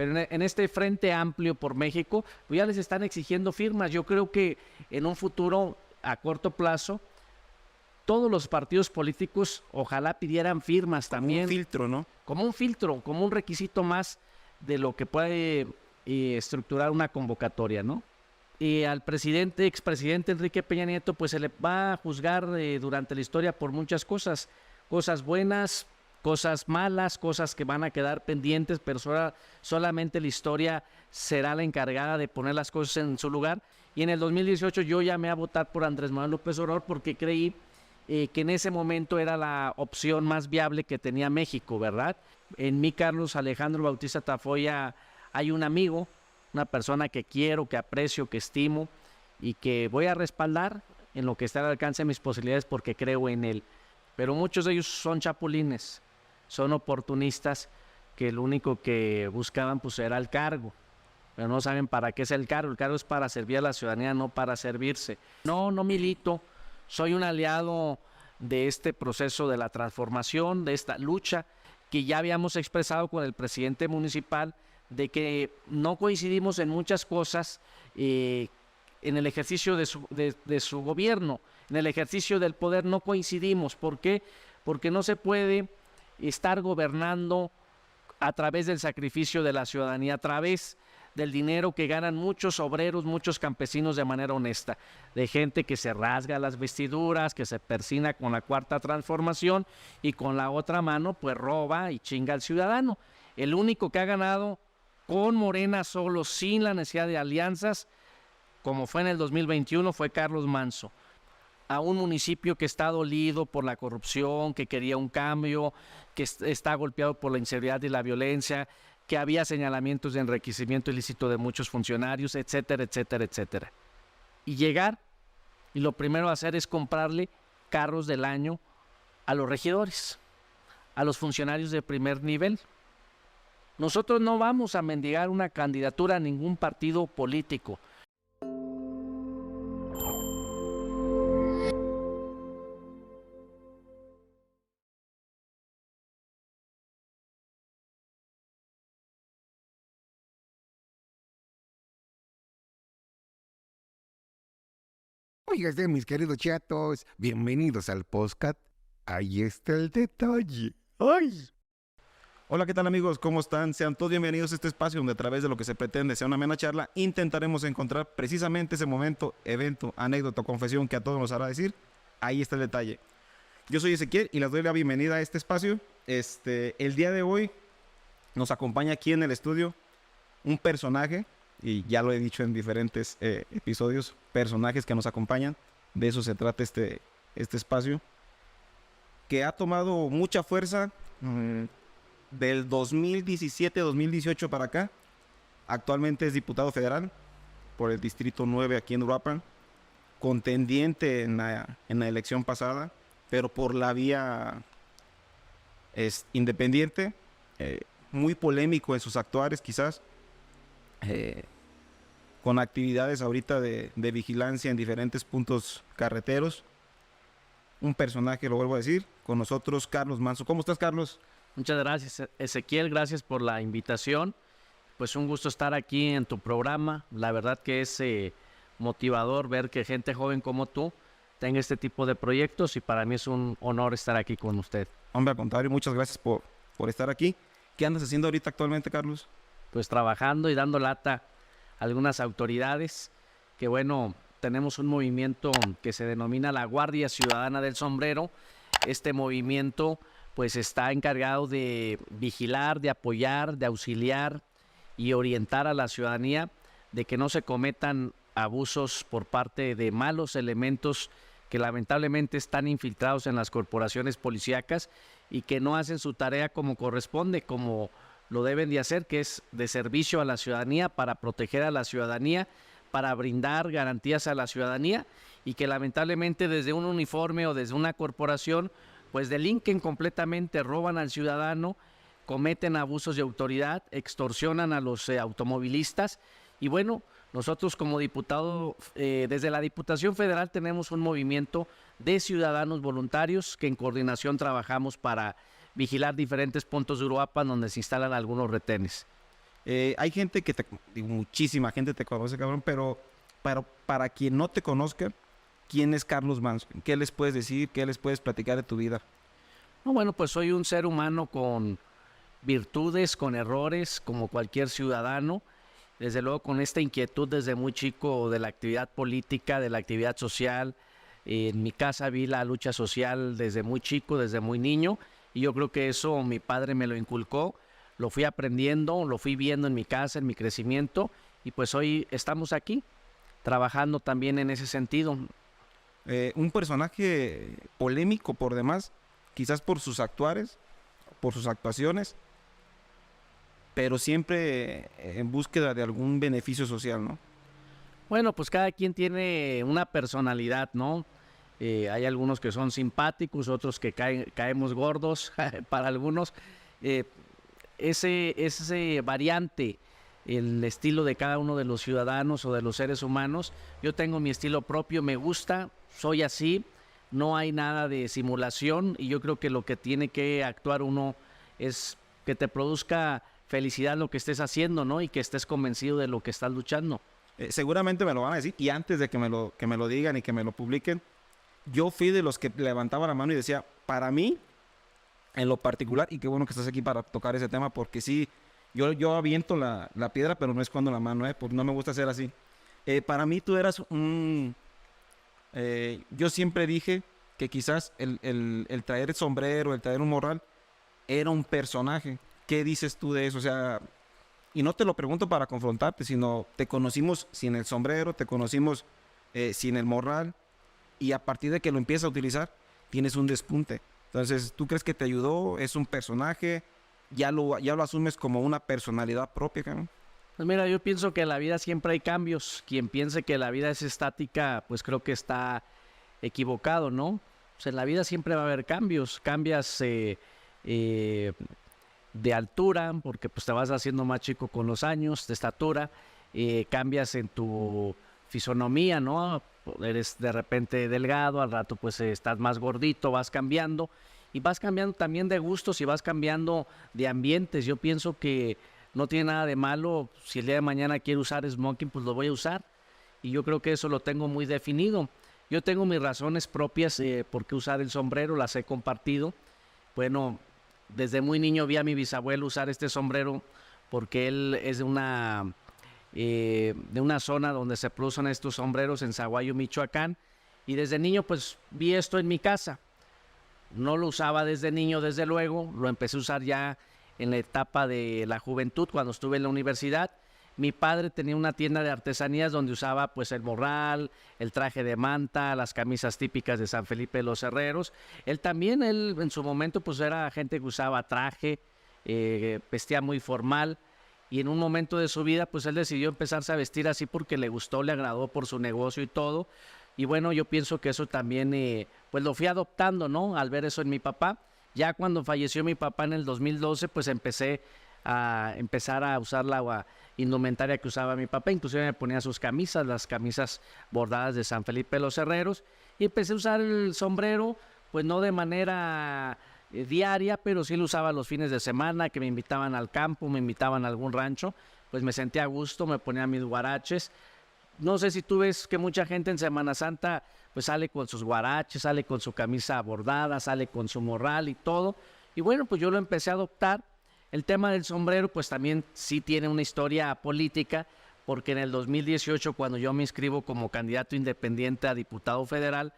pero en este Frente Amplio por México, pues ya les están exigiendo firmas. Yo creo que en un futuro a corto plazo, todos los partidos políticos ojalá pidieran firmas también. Como un filtro, ¿no? Como un filtro, como un requisito más de lo que puede estructurar una convocatoria, ¿no? Y al expresidente Enrique Peña Nieto, pues se le va a juzgar durante la historia por muchas cosas buenas, cosas malas, cosas que van a quedar pendientes, pero solamente la historia será la encargada de poner las cosas en su lugar. Y en el 2018 yo llamé a votar por Andrés Manuel López Obrador porque creí que en ese momento era la opción más viable que tenía México, ¿verdad? En mí, Carlos Alejandro Bautista Tafoya, hay un amigo, una persona que quiero, que aprecio, que estimo y que voy a respaldar en lo que está al alcance de mis posibilidades porque creo en él. Pero muchos de ellos son chapulines, son oportunistas que lo único que buscaban pues era el cargo, pero no saben para qué es el cargo es para servir a la ciudadanía, no para servirse. No milito, soy un aliado de este proceso de la transformación, de esta lucha que ya habíamos expresado con el presidente municipal, de que no coincidimos en muchas cosas en el ejercicio de su gobierno, en el ejercicio del poder no coincidimos. ¿Por qué? Porque no se puede estar gobernando a través del sacrificio de la ciudadanía, a través del dinero que ganan muchos obreros, muchos campesinos de manera honesta, de gente que se rasga las vestiduras, que se persina con la cuarta transformación y con la otra mano pues roba y chinga al ciudadano. El único que ha ganado con Morena solo, sin la necesidad de alianzas, como fue en el 2021, fue Carlos Manso. A un municipio que está dolido por la corrupción, que quería un cambio, que está golpeado por la inseguridad y la violencia, que había señalamientos de enriquecimiento ilícito de muchos funcionarios, etcétera, etcétera, etcétera. Y llegar, y lo primero a hacer es comprarle carros del año a los regidores, a los funcionarios de primer nivel. Nosotros no vamos a mendigar una candidatura a ningún partido político. Oigan, mis queridos chatos, bienvenidos al podcast. Ahí está el detalle. ¡Ay! Hola, ¿qué tal amigos? ¿Cómo están? Sean todos bienvenidos a este espacio donde a través de lo que se pretende sea una amena charla, intentaremos encontrar precisamente ese momento, evento, anécdota o confesión que a todos nos hará decir, ahí está el detalle. Yo soy Ezequiel y les doy la bienvenida a este espacio. El día de hoy nos acompaña aquí en el estudio un personaje, y ya lo he dicho en diferentes episodios, personajes que nos acompañan, de eso se trata este espacio, que ha tomado mucha fuerza del 2017-2018 para acá. Actualmente es diputado federal por el Distrito 9 aquí en Uruapan, contendiente en la elección pasada, pero por la vía independiente, muy polémico en sus actuares quizás, con actividades ahorita de vigilancia en diferentes puntos carreteros. Un personaje, lo vuelvo a decir, con nosotros Carlos Manso. ¿Cómo estás, Carlos? Muchas gracias, Ezequiel, gracias por la invitación. Pues un gusto estar aquí en tu programa. La verdad que es motivador ver que gente joven como tú tenga este tipo de proyectos y para mí es un honor estar aquí con usted. Hombre, al contrario, muchas gracias por estar aquí. ¿Qué andas haciendo ahorita actualmente, Carlos? Pues trabajando y dando lata a algunas autoridades, que bueno, tenemos un movimiento que se denomina la Guardia Ciudadana del Sombrero. Este movimiento pues está encargado de vigilar, de apoyar, de auxiliar y orientar a la ciudadanía de que no se cometan abusos por parte de malos elementos que lamentablemente están infiltrados en las corporaciones policíacas y que no hacen su tarea como corresponde, como lo deben de hacer, que es de servicio a la ciudadanía, para proteger a la ciudadanía, para brindar garantías a la ciudadanía, y que lamentablemente desde un uniforme o desde una corporación pues delinquen completamente, roban al ciudadano, cometen abusos de autoridad, extorsionan a los automovilistas. Y bueno, nosotros como diputado, desde la Diputación Federal tenemos un movimiento de ciudadanos voluntarios que en coordinación trabajamos para vigilar diferentes puntos de Uruapan donde se instalan algunos retenes. Hay gente que digo, muchísima gente te conoce, cabrón, pero para quien no te conozca, ¿quién es Carlos Manson? ¿Qué les puedes decir? ¿Qué les puedes platicar de tu vida? No, bueno, pues soy un ser humano con virtudes, con errores, como cualquier ciudadano. Desde luego con esta inquietud desde muy chico de la actividad política, de la actividad social. En mi casa vi la lucha social desde muy chico, desde muy niño, y yo creo que eso mi padre me lo inculcó, lo fui aprendiendo, lo fui viendo en mi casa, en mi crecimiento, y pues hoy estamos aquí, trabajando también en ese sentido. Un personaje polémico por demás, quizás por sus actuares, por sus actuaciones, pero siempre en búsqueda de algún beneficio social, ¿no? Bueno, pues cada quien tiene una personalidad, ¿no? Hay algunos que son simpáticos, otros que caemos gordos para algunos. Eh, ese variante, el estilo de cada uno de los ciudadanos o de los seres humanos. Yo tengo mi estilo propio, me gusta, soy así, no hay nada de simulación y yo creo que lo que tiene que actuar uno es que te produzca felicidad lo que estés haciendo, ¿no? Y que estés convencido de lo que estás luchando. Seguramente me lo van a decir y antes de que me lo digan y que me lo publiquen, yo fui de los que levantaba la mano y decía, para mí, en lo particular, y qué bueno que estás aquí para tocar ese tema, porque sí, yo aviento la piedra, pero no escondo la mano, porque no me gusta ser así. Para mí tú eras un... yo siempre dije que quizás el traer el sombrero, el traer un morral, era un personaje. ¿Qué dices tú de eso? O sea, y no te lo pregunto para confrontarte, sino te conocimos sin el sombrero, te conocimos sin el morral, y a partir de que lo empiezas a utilizar, tienes un despunte. Entonces, ¿tú crees que te ayudó? ¿Es un personaje? ¿Ya lo asumes como una personalidad propia, cabrón? Pues mira, yo pienso que en la vida siempre hay cambios. Quien piense que la vida es estática, pues creo que está equivocado, ¿no? Pues en la vida siempre va a haber cambios. Cambias de altura, porque pues te vas haciendo más chico con los años, de estatura, cambias en tu fisonomía, ¿no? Eres de repente delgado, al rato pues estás más gordito, vas cambiando y vas cambiando también de gustos y vas cambiando de ambientes. Yo pienso que no tiene nada de malo, si el día de mañana quiero usar smoking, pues lo voy a usar y yo creo que eso lo tengo muy definido. Yo tengo mis razones propias por qué usar el sombrero, las he compartido. Bueno, desde muy niño vi a mi bisabuelo usar este sombrero porque él es de una zona donde se producen estos sombreros en Zaguayo, Michoacán, y desde niño pues vi esto en mi casa. No lo usaba desde niño, desde luego, lo empecé a usar ya en la etapa de la juventud, cuando estuve en la universidad. Mi padre tenía una tienda de artesanías donde usaba pues el morral, el traje de manta, las camisas típicas de San Felipe de los Herreros. Él en su momento pues era gente que usaba traje, vestía muy formal. Y en un momento de su vida, pues él decidió empezarse a vestir así porque le gustó, le agradó por su negocio y todo. Y bueno, yo pienso que eso también, pues lo fui adoptando, ¿no? Al ver eso en mi papá. Ya cuando falleció mi papá en el 2012, pues empecé a usar la indumentaria que usaba mi papá. Inclusive me ponía sus camisas, las camisas bordadas de San Felipe de los Herreros. Y empecé a usar el sombrero, pues no de manera diaria, pero sí lo usaba los fines de semana, que me invitaban al campo, me invitaban a algún rancho, pues me sentía a gusto, me ponía mis guaraches. No sé si tú ves que mucha gente en Semana Santa pues sale con sus guaraches, sale con su camisa bordada, sale con su morral y todo. Y bueno, pues yo lo empecé a adoptar. El tema del sombrero pues también sí tiene una historia política, porque en el 2018, cuando yo me inscribo como candidato independiente a diputado federal,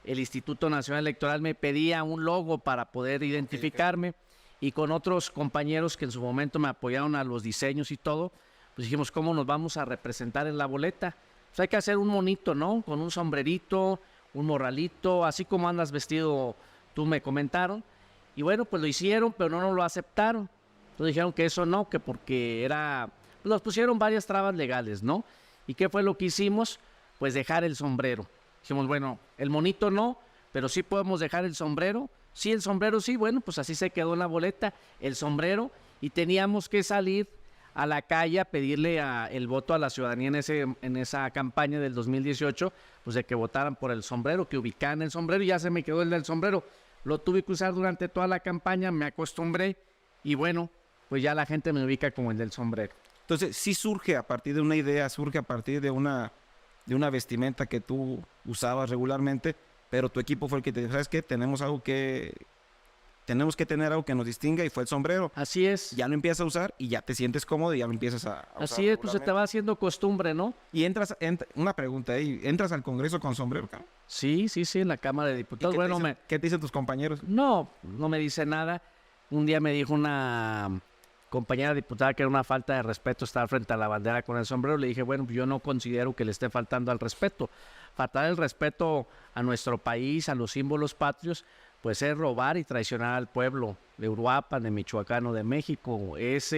el Instituto Nacional Electoral me pedía un logo para poder identificarme, y con otros compañeros que en su momento me apoyaron a los diseños y todo, pues dijimos, ¿cómo nos vamos a representar en la boleta? Pues hay que hacer un monito, ¿no? Con un sombrerito, un morralito, así como andas vestido tú, me comentaron. Y bueno, pues lo hicieron, pero no nos lo aceptaron. Entonces dijeron que eso no, que porque era... Pues nos pusieron varias trabas legales, ¿no? ¿Y qué fue lo que hicimos? Pues dejar el sombrero. Dijimos, bueno, el monito no, pero sí podemos dejar el sombrero. Sí, el sombrero sí, bueno, pues así se quedó en la boleta, el sombrero, y teníamos que salir a la calle a pedirle el voto a la ciudadanía en esa campaña del 2018, pues de que votaran por el sombrero, que ubicaran el sombrero, y ya se me quedó el del sombrero. Lo tuve que usar durante toda la campaña, me acostumbré, y bueno, pues ya la gente me ubica como el del sombrero. Entonces, sí surge a partir de una idea, surge a partir de una vestimenta que tú usabas regularmente, pero tu equipo fue el que te dijo, ¿sabes qué? Tenemos que tener algo que nos distinga y fue el sombrero. Así es. Ya lo empiezas a usar y ya te sientes cómodo y ya lo empiezas a usar Así es, pues se te va haciendo costumbre, ¿no? Y una pregunta ahí, ¿entras al Congreso con sombrero, cabrón? Sí, en la Cámara de ¿Y Diputados. qué Bueno, qué te dicen tus compañeros? no me dice nada. Un día me dijo una compañera diputada que era una falta de respeto estar frente a la bandera con el sombrero. Le dije, bueno, yo no considero que le esté faltando al respeto. Faltar el respeto a nuestro país, a los símbolos patrios, pues es robar y traicionar al pueblo de Uruapan, de Michoacán o de México. Es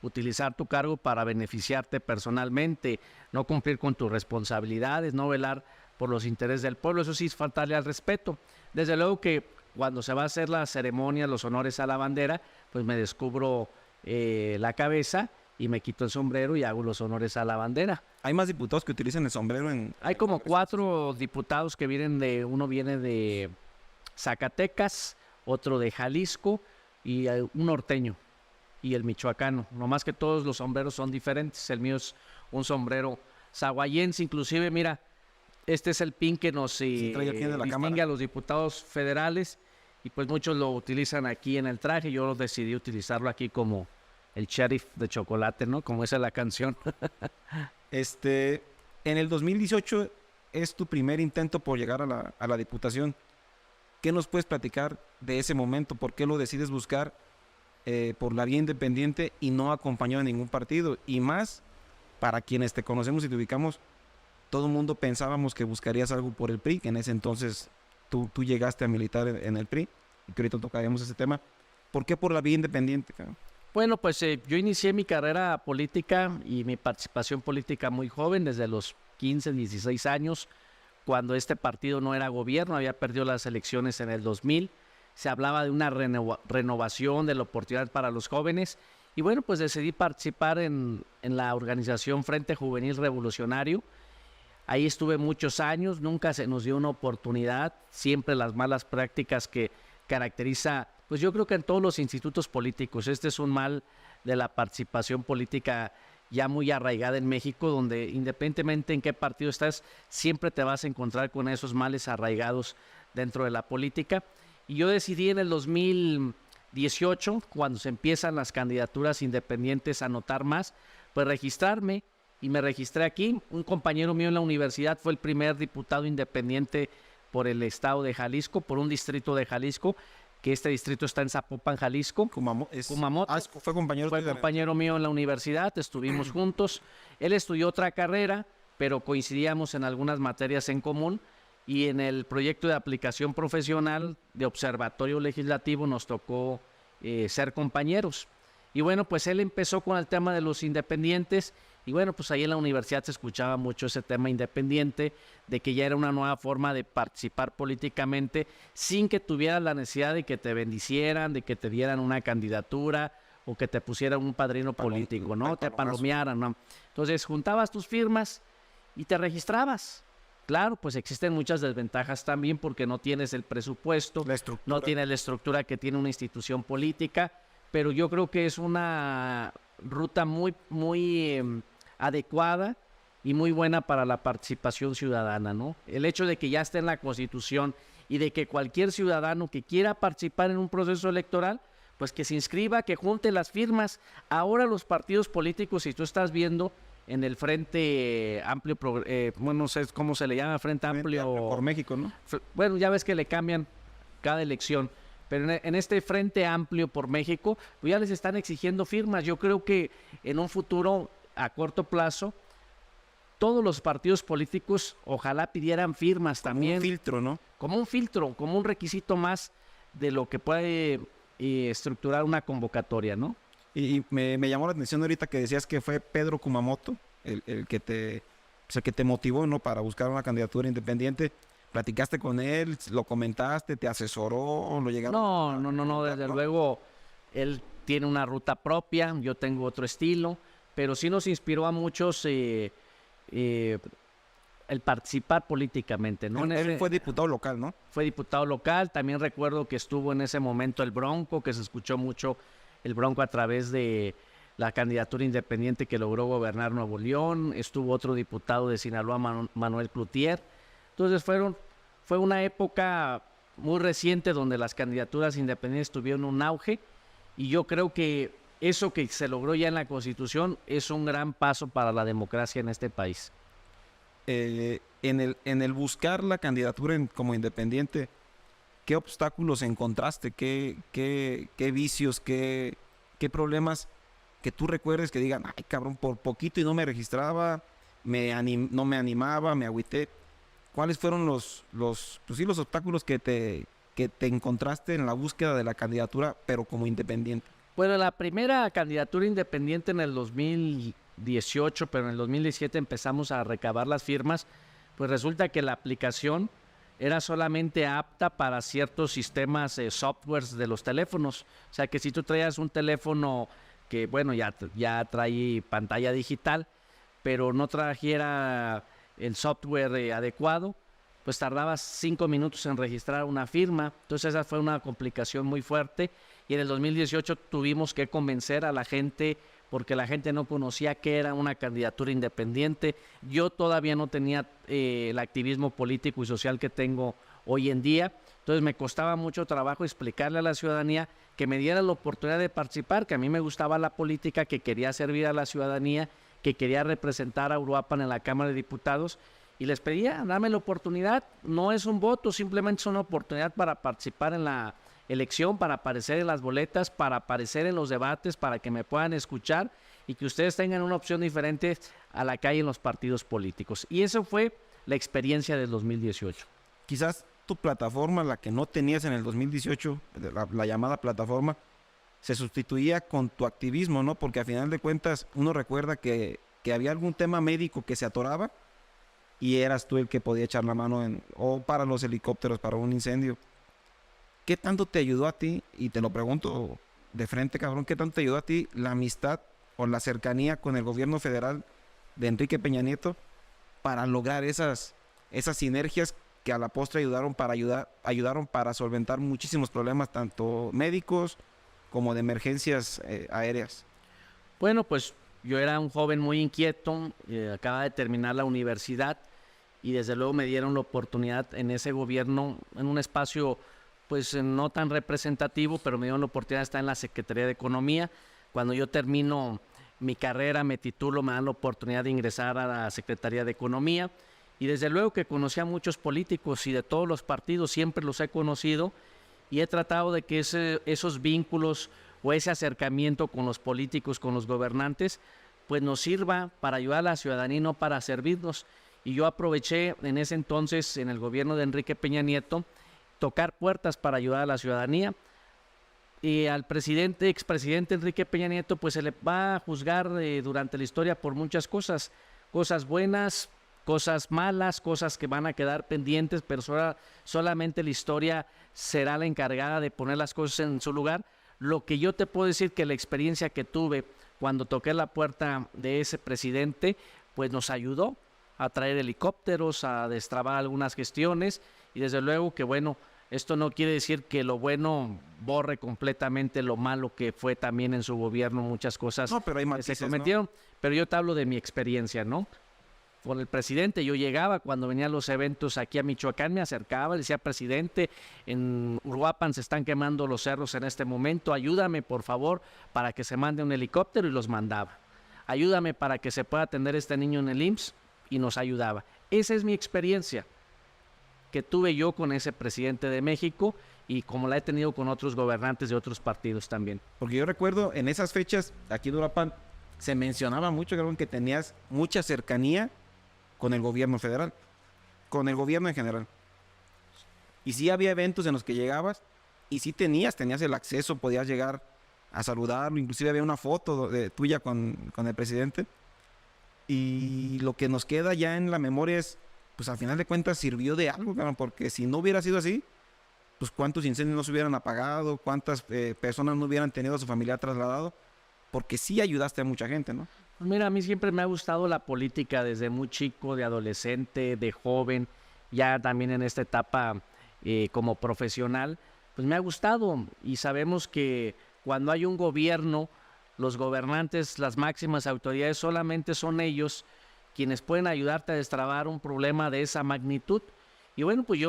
utilizar tu cargo para beneficiarte personalmente, no cumplir con tus responsabilidades, no velar por los intereses del pueblo. Eso sí es faltarle al respeto. Desde luego que cuando se va a hacer la ceremonia, los honores a la bandera, pues me descubro la cabeza y me quito el sombrero y hago los honores a la bandera. Hay más diputados que utilizan el sombrero Hay como 4 diputados que uno viene de Zacatecas, otro de Jalisco y un norteño y el michoacano. No más que todos los sombreros son diferentes. El mío es un sombrero saguayense, inclusive, mira, este es el pin que nos distingue a los diputados federales y pues muchos lo utilizan aquí en el traje. Yo decidí utilizarlo aquí como el sheriff de chocolate, ¿no? Como esa es la canción. En el 2018 es tu primer intento por llegar a la diputación. ¿Qué nos puedes platicar de ese momento? ¿Por qué lo decides buscar por la vía independiente y no acompañado de ningún partido? Y más, para quienes te conocemos y te ubicamos, todo el mundo pensábamos que buscarías algo por el PRI, que en ese entonces tú llegaste a militar en el PRI, y que ahorita tocaríamos ese tema. ¿Por qué por la vía independiente, cabrón? Bueno, pues yo inicié mi carrera política y mi participación política muy joven, desde los 15, 16 años, cuando este partido no era gobierno, había perdido las elecciones en el 2000. Se hablaba de una renovación, de la oportunidad para los jóvenes. Y bueno, pues decidí participar en la organización Frente Juvenil Revolucionario. Ahí estuve muchos años, nunca se nos dio una oportunidad, siempre las malas prácticas que caracteriza, pues yo creo que en todos los institutos políticos. Este es un mal de la participación política ya muy arraigada en México, donde independientemente en qué partido estás, siempre te vas a encontrar con esos males arraigados dentro de la política. Y yo decidí en el 2018, cuando se empiezan las candidaturas independientes a notar más, pues registrarme, y me registré aquí. Un compañero mío en la universidad fue el primer diputado independiente por el estado de Jalisco, por un distrito de Jalisco, que este distrito está en Zapopan, Jalisco. Kumamoto. Fue compañero mío en la universidad, estuvimos juntos. Él estudió otra carrera, pero coincidíamos en algunas materias en común, y en el proyecto de aplicación profesional de Observatorio Legislativo nos tocó ser compañeros. Y bueno, pues él empezó con el tema de los independientes, y bueno, pues ahí en la universidad se escuchaba mucho ese tema independiente, de que ya era una nueva forma de participar políticamente sin que tuvieras la necesidad de que te bendicieran, de que te dieran una candidatura o que te pusieran un padrino político, ¿no? Te palomearan, ¿no? Entonces juntabas tus firmas y te registrabas. Claro, pues existen muchas desventajas también porque no tienes el presupuesto, no tienes la estructura que tiene una institución política, pero yo creo que es una ruta muy adecuada y muy buena para la participación ciudadana, ¿no? El hecho de que ya esté en la Constitución y de que cualquier ciudadano que quiera participar en un proceso electoral, pues que se inscriba, que junte las firmas. Ahora los partidos políticos, si tú estás viendo en el Frente Amplio, bueno, no sé cómo se le llama, Frente Amplio por México, ¿no? Bueno, ya ves que le cambian cada elección, pero en este Frente Amplio por México, pues ya les están exigiendo firmas. Yo creo que en un futuro, a corto plazo, todos los partidos políticos ojalá pidieran firmas también. Como un filtro, ¿no? Como un filtro, como un requisito más de lo que puede estructurar una convocatoria, ¿no? Y me llamó la atención ahorita que decías que fue Pedro Kumamoto el que te motivó, ¿no? Para buscar una candidatura independiente. ¿Platicaste con él? ¿Lo comentaste? ¿Te asesoró? ¿Lo llegaron? No, desde luego él tiene una ruta propia, yo tengo otro estilo, pero sí nos inspiró a muchos el participar políticamente, ¿no? Él fue diputado local, ¿no? Fue diputado local. También recuerdo que estuvo en ese momento el Bronco, que se escuchó mucho el Bronco a través de la candidatura independiente que logró gobernar Nuevo León, estuvo otro diputado de Sinaloa, Manuel Cloutier. Entonces fue una época muy reciente donde las candidaturas independientes tuvieron un auge, y yo creo que eso que se logró ya en la Constitución es un gran paso para la democracia en este país. En el buscar la candidatura como independiente, ¿qué obstáculos encontraste? ¿Qué vicios, qué problemas que tú recuerdes que digan, ay cabrón, por poquito y no me registraba, no me animaba, me agüité? ¿Cuáles fueron los obstáculos que te encontraste en la búsqueda de la candidatura, pero como independiente? Bueno, la primera candidatura independiente en el 2018, pero en el 2017 empezamos a recabar las firmas, pues resulta que la aplicación era solamente apta para ciertos sistemas, softwares de los teléfonos. O sea que si tú traías un teléfono que, bueno, ya trae pantalla digital, pero no trajera el software adecuado, pues tardabas 5 minutos en registrar una firma. Entonces esa fue una complicación muy fuerte, y en el 2018 tuvimos que convencer a la gente, porque la gente no conocía qué era una candidatura independiente. Yo todavía no tenía el activismo político y social que tengo hoy en día, entonces me costaba mucho trabajo explicarle a la ciudadanía que me diera la oportunidad de participar, que a mí me gustaba la política, que quería servir a la ciudadanía, que quería representar a Uruapan en la Cámara de Diputados, y les pedía, dame la oportunidad. No es un voto, simplemente es una oportunidad para participar en la elección, para aparecer en las boletas, para aparecer en los debates, para que me puedan escuchar y que ustedes tengan una opción diferente a la que hay en los partidos políticos. Y eso fue la experiencia del 2018. Quizás tu plataforma, la que no tenías en el 2018, la llamada plataforma, se sustituía con tu activismo, ¿no? Porque a final de cuentas uno recuerda que había algún tema médico que se atoraba y eras tú el que podía echar la mano o para los helicópteros, para un incendio. ¿Qué tanto te ayudó a ti? Y te lo pregunto de frente, cabrón, ¿qué tanto te ayudó a ti la amistad o la cercanía con el gobierno federal de Enrique Peña Nieto para lograr esas sinergias que a la postre ayudaron para solventar muchísimos problemas, tanto médicos como de emergencias aéreas? Bueno, pues yo era un joven muy inquieto, acaba de terminar la universidad, y desde luego me dieron la oportunidad en ese gobierno, en un espacio pues no tan representativo, pero me dieron la oportunidad de estar en la Secretaría de Economía. Cuando yo termino mi carrera, me titulo, me dan la oportunidad de ingresar a la Secretaría de Economía, y desde luego que conocí a muchos políticos y de todos los partidos, siempre los he conocido, y he tratado de que esos vínculos o ese acercamiento con los políticos, con los gobernantes, pues nos sirva para ayudar a la ciudadanía y no para servirnos. Y yo aproveché en ese entonces, en el gobierno de Enrique Peña Nieto, tocar puertas para ayudar a la ciudadanía. Y al expresidente Enrique Peña Nieto, pues se le va a juzgar durante la historia por muchas cosas buenas, cosas malas, cosas que van a quedar pendientes, pero solamente la historia será la encargada de poner las cosas en su lugar. Lo que yo te puedo decir, que la experiencia que tuve cuando toqué la puerta de ese presidente, pues nos ayudó a traer helicópteros, a destrabar algunas gestiones, y desde luego que, bueno, esto no quiere decir que lo bueno borre completamente lo malo que fue también en su gobierno, muchas cosas No, pero hay que matices, se cometieron, ¿no? Pero yo te hablo de mi experiencia, ¿no? Con el presidente yo llegaba, cuando venían los eventos aquí a Michoacán, me acercaba, le decía, presidente, en Uruapan se están quemando los cerros en este momento, ayúdame por favor para que se mande un helicóptero, y los mandaba. Ayúdame para que se pueda atender este niño en el IMSS, y nos ayudaba. Esa es mi experiencia que tuve yo con ese presidente de México, y como la he tenido con otros gobernantes de otros partidos también. Porque yo recuerdo en esas fechas, aquí en Uruapan, se mencionaba mucho, creo, que tenías mucha cercanía con el gobierno federal, con el gobierno en general. Y sí había eventos en los que llegabas, y sí tenías el acceso, podías llegar a saludarlo, inclusive había una foto tuya con el presidente. Y lo que nos queda ya en la memoria es, pues al final de cuentas sirvió de algo, cabrón, porque si no hubiera sido así, pues cuántos incendios no se hubieran apagado, cuántas personas no hubieran tenido a su familia trasladado, porque sí ayudaste a mucha gente, ¿no? Pues mira, a mí siempre me ha gustado la política desde muy chico, de adolescente, de joven, ya también en esta etapa como profesional, pues me ha gustado, y sabemos que cuando hay un gobierno los gobernantes, las máximas autoridades, solamente son ellos quienes pueden ayudarte a destrabar un problema de esa magnitud. Y bueno, pues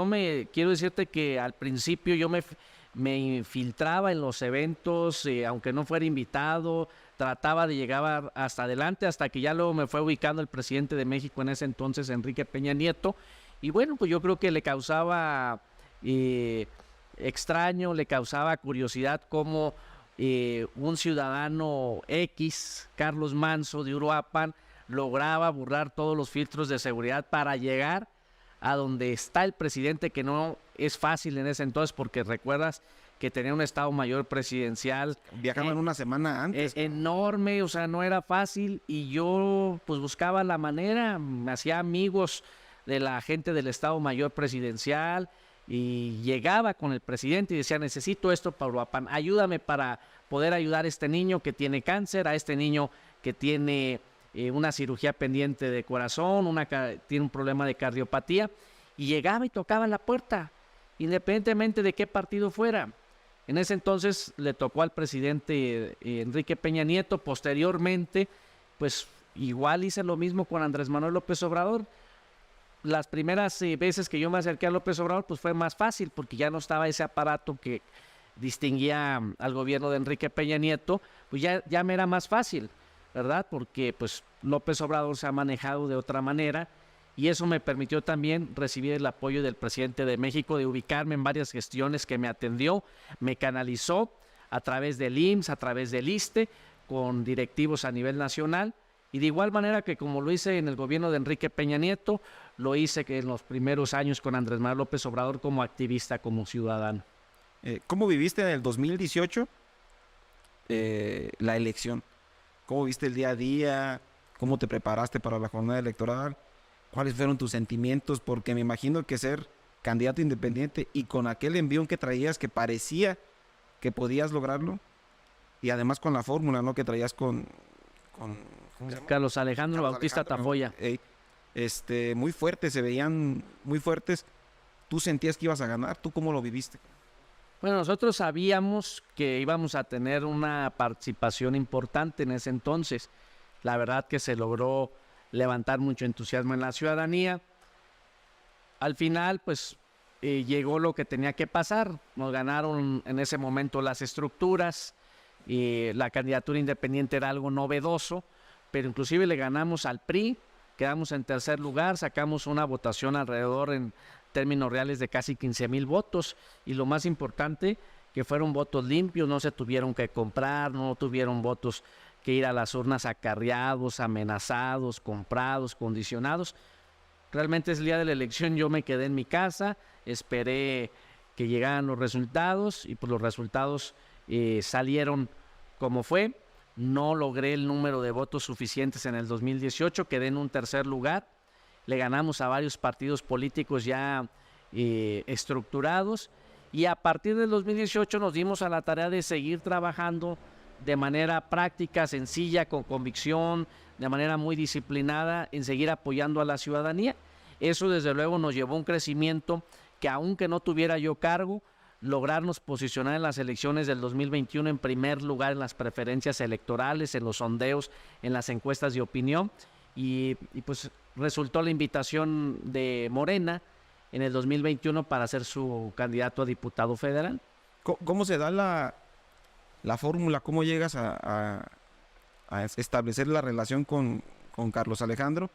quiero decirte que al principio yo me infiltraba en los eventos, aunque no fuera invitado, trataba de llegar hasta adelante, hasta que ya luego me fue ubicando el presidente de México en ese entonces, Enrique Peña Nieto. Y bueno, pues yo creo que le causaba extraño, le causaba curiosidad cómo un ciudadano X, Carlos Manso de Uruapan, lograba burlar todos los filtros de seguridad para llegar a donde está el presidente, que no es fácil en ese entonces, porque recuerdas que tenía un Estado Mayor presidencial. Viajaban una semana antes. Enorme, o sea, no era fácil, y yo pues buscaba la manera, me hacía amigos de la gente del Estado Mayor presidencial, y llegaba con el presidente y decía, necesito esto para Uruapan, ayúdame para poder ayudar a este niño que tiene cáncer, a este niño que tiene una cirugía pendiente de corazón, tiene un problema de cardiopatía, y llegaba y tocaba la puerta, independientemente de qué partido fuera. En ese entonces le tocó al presidente Enrique Peña Nieto. Posteriormente, pues igual hice lo mismo con Andrés Manuel López Obrador. Las primeras veces que yo me acerqué a López Obrador, pues fue más fácil, porque ya no estaba ese aparato que distinguía al gobierno de Enrique Peña Nieto, pues ya me era más fácil, ¿verdad? Porque pues López Obrador se ha manejado de otra manera, y eso me permitió también recibir el apoyo del presidente de México, de ubicarme en varias gestiones que me atendió, me canalizó a través del IMSS, a través del ISSSTE, con directivos a nivel nacional, y de igual manera que como lo hice en el gobierno de Enrique Peña Nieto, lo hice que en los primeros años con Andrés Manuel López Obrador como activista, como ciudadano. ¿Cómo viviste en el 2018 la elección? ¿Cómo viste el día a día? ¿Cómo te preparaste para la jornada electoral? ¿Cuáles fueron tus sentimientos? Porque me imagino que ser candidato independiente y con aquel envión que traías que parecía que podías lograrlo, y además con la fórmula, ¿no?, que traías con ¿cómo se llama? Carlos Alejandro Carlos Bautista Alejandro, Tafoya. Muy fuertes, se veían muy fuertes. ¿Tú sentías que ibas a ganar? ¿Tú cómo lo viviste? Bueno, nosotros sabíamos que íbamos a tener una participación importante en ese entonces. La verdad que se logró levantar mucho entusiasmo en la ciudadanía. Al final, pues, llegó lo que tenía que pasar. Nos ganaron en ese momento las estructuras, y la candidatura independiente era algo novedoso, pero inclusive le ganamos al PRI, quedamos en tercer lugar, sacamos una votación alrededor en términos reales de casi 15,000 votos, y lo más importante, que fueron votos limpios, no se tuvieron que comprar, no tuvieron votos que ir a las urnas acarreados, amenazados, comprados, condicionados. Realmente ese día de la elección yo me quedé en mi casa, esperé que llegaran los resultados, y pues los resultados salieron como fue. No logré el número de votos suficientes en el 2018, quedé en un tercer lugar. Le ganamos a varios partidos políticos ya estructurados, y a partir del 2018 nos dimos a la tarea de seguir trabajando de manera práctica, sencilla, con convicción, de manera muy disciplinada, en seguir apoyando a la ciudadanía. Eso desde luego nos llevó a un crecimiento que, aunque no tuviera yo cargo, lograrnos posicionar en las elecciones del 2021 en primer lugar en las preferencias electorales, en los sondeos, en las encuestas de opinión, y pues resultó la invitación de Morena en el 2021 para ser su candidato a diputado federal. ¿Cómo se da la fórmula? ¿Cómo llegas a establecer la relación con Carlos Alejandro?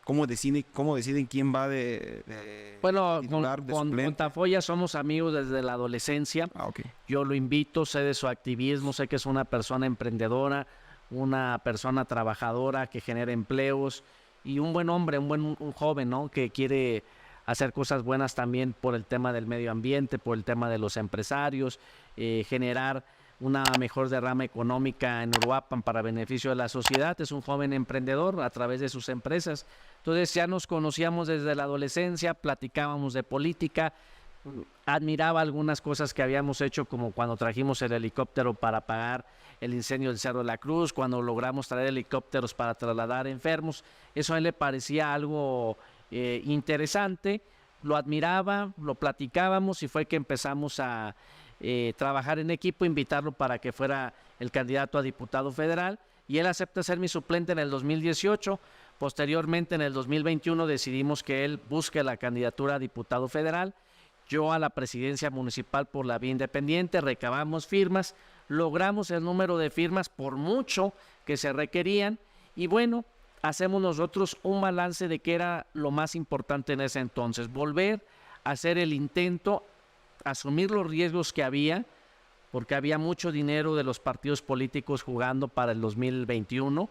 ¿Cómo deciden quién va de Bueno, titular, de con suplente? Tafoya somos amigos desde la adolescencia. Ok. Yo lo invito, sé de su activismo, sé que es una persona emprendedora, una persona trabajadora que genera empleos, y un buen hombre, un joven, ¿no?, que quiere hacer cosas buenas también por el tema del medio ambiente, por el tema de los empresarios, generar una mejor derrama económica en Uruapan para beneficio de la sociedad. Es un joven emprendedor a través de sus empresas. Entonces ya nos conocíamos desde la adolescencia, platicábamos de política, admiraba algunas cosas que habíamos hecho, como cuando trajimos el helicóptero para apagar el incendio del Cerro de la Cruz, cuando logramos traer helicópteros para trasladar enfermos. Eso a él le parecía algo interesante, lo admiraba, lo platicábamos, y fue que empezamos a trabajar en equipo, invitarlo para que fuera el candidato a diputado federal, y él acepta ser mi suplente en el 2018. Posteriormente, en el 2021, decidimos que él busque la candidatura a diputado federal, yo a la presidencia municipal por la vía independiente. Recabamos firmas, logramos el número de firmas por mucho que se requerían, y bueno, hacemos nosotros un balance de qué era lo más importante en ese entonces: volver a hacer el intento, asumir los riesgos que había, porque había mucho dinero de los partidos políticos jugando para el 2021.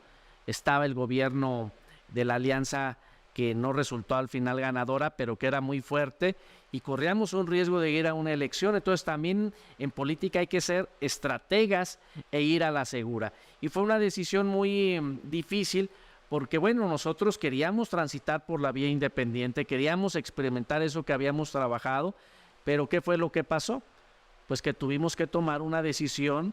Estaba el gobierno de la alianza que no resultó al final ganadora, pero que era muy fuerte, y corríamos un riesgo de ir a una elección. Entonces también en política hay que ser estrategas e ir a la segura. Y fue una decisión muy difícil, porque bueno, nosotros queríamos transitar por la vía independiente, queríamos experimentar eso que habíamos trabajado, pero ¿qué fue lo que pasó? Pues que tuvimos que tomar una decisión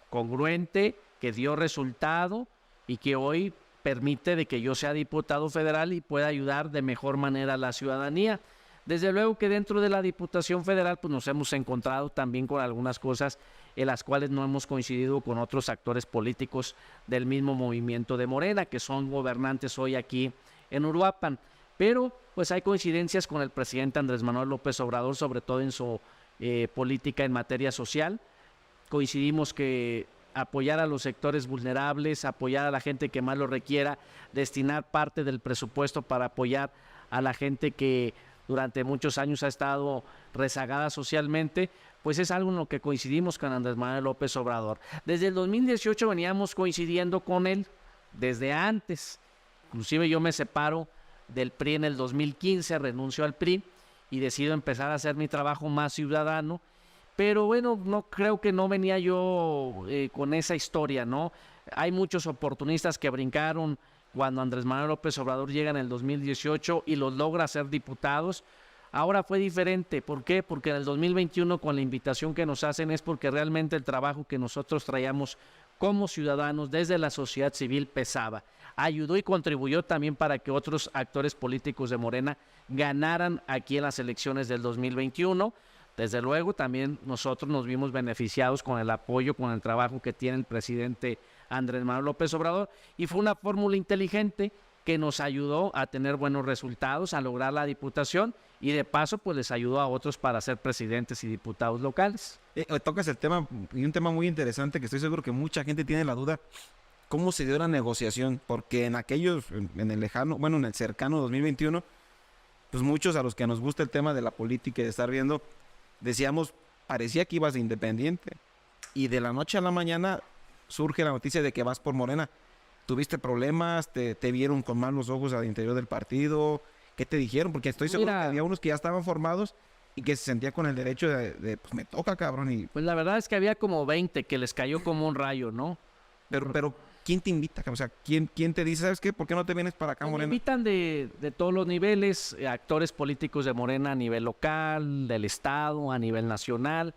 congruente, que dio resultado y que hoy permite de que yo sea diputado federal y pueda ayudar de mejor manera a la ciudadanía. Desde luego que dentro de la Diputación Federal pues nos hemos encontrado también con algunas cosas en las cuales no hemos coincidido con otros actores políticos del mismo movimiento de Morena, que son gobernantes hoy aquí en Uruapan, pero pues hay coincidencias con el presidente Andrés Manuel López Obrador, sobre todo en su política en materia social. Coincidimos que apoyar a los sectores vulnerables, apoyar a la gente que más lo requiera, destinar parte del presupuesto para apoyar a la gente que durante muchos años ha estado rezagada socialmente, pues es algo en lo que coincidimos con Andrés Manuel López Obrador. Desde el 2018 veníamos coincidiendo con él, desde antes. Inclusive yo me separo del PRI en el 2015, renuncio al PRI y decido empezar a hacer mi trabajo más ciudadano. Pero bueno, no creo que no venía yo con esa historia, ¿no? Hay muchos oportunistas que brincaron cuando Andrés Manuel López Obrador llega en el 2018 y los logra ser diputados. Ahora fue diferente. ¿Por qué? Porque en el 2021, con la invitación que nos hacen, es porque realmente el trabajo que nosotros traíamos como ciudadanos desde la sociedad civil pesaba. Ayudó y contribuyó también para que otros actores políticos de Morena ganaran aquí en las elecciones del 2021. Desde luego también nosotros nos vimos beneficiados con el apoyo, con el trabajo que tiene el presidente Andrés Manuel López Obrador, y fue una fórmula inteligente que nos ayudó a tener buenos resultados, a lograr la diputación, y de paso pues les ayudó a otros para ser presidentes y diputados locales. Tocas el tema, y un tema muy interesante que estoy seguro que mucha gente tiene la duda: ¿cómo se dio la negociación? Porque en en el lejano, bueno, en el cercano 2021, pues muchos a los que nos gusta el tema de la política y de estar viendo, decíamos, parecía que ibas de independiente, y de la noche a la mañana surge la noticia de que vas por Morena. ¿Tuviste problemas? ¿Te vieron con malos ojos al interior del partido? ¿Qué te dijeron? Porque estoy seguro que había unos que ya estaban formados y que se sentían con el derecho de pues me toca, cabrón. Y... Pues la verdad es que había como 20 que les cayó como un rayo, ¿no? Pero ¿quién te invita? O sea, ¿quién te dice, ¿sabes qué? ¿Por qué no te vienes para acá, Me Morena? invitan de todos los niveles, actores políticos de Morena a nivel local, del estado, a nivel nacional.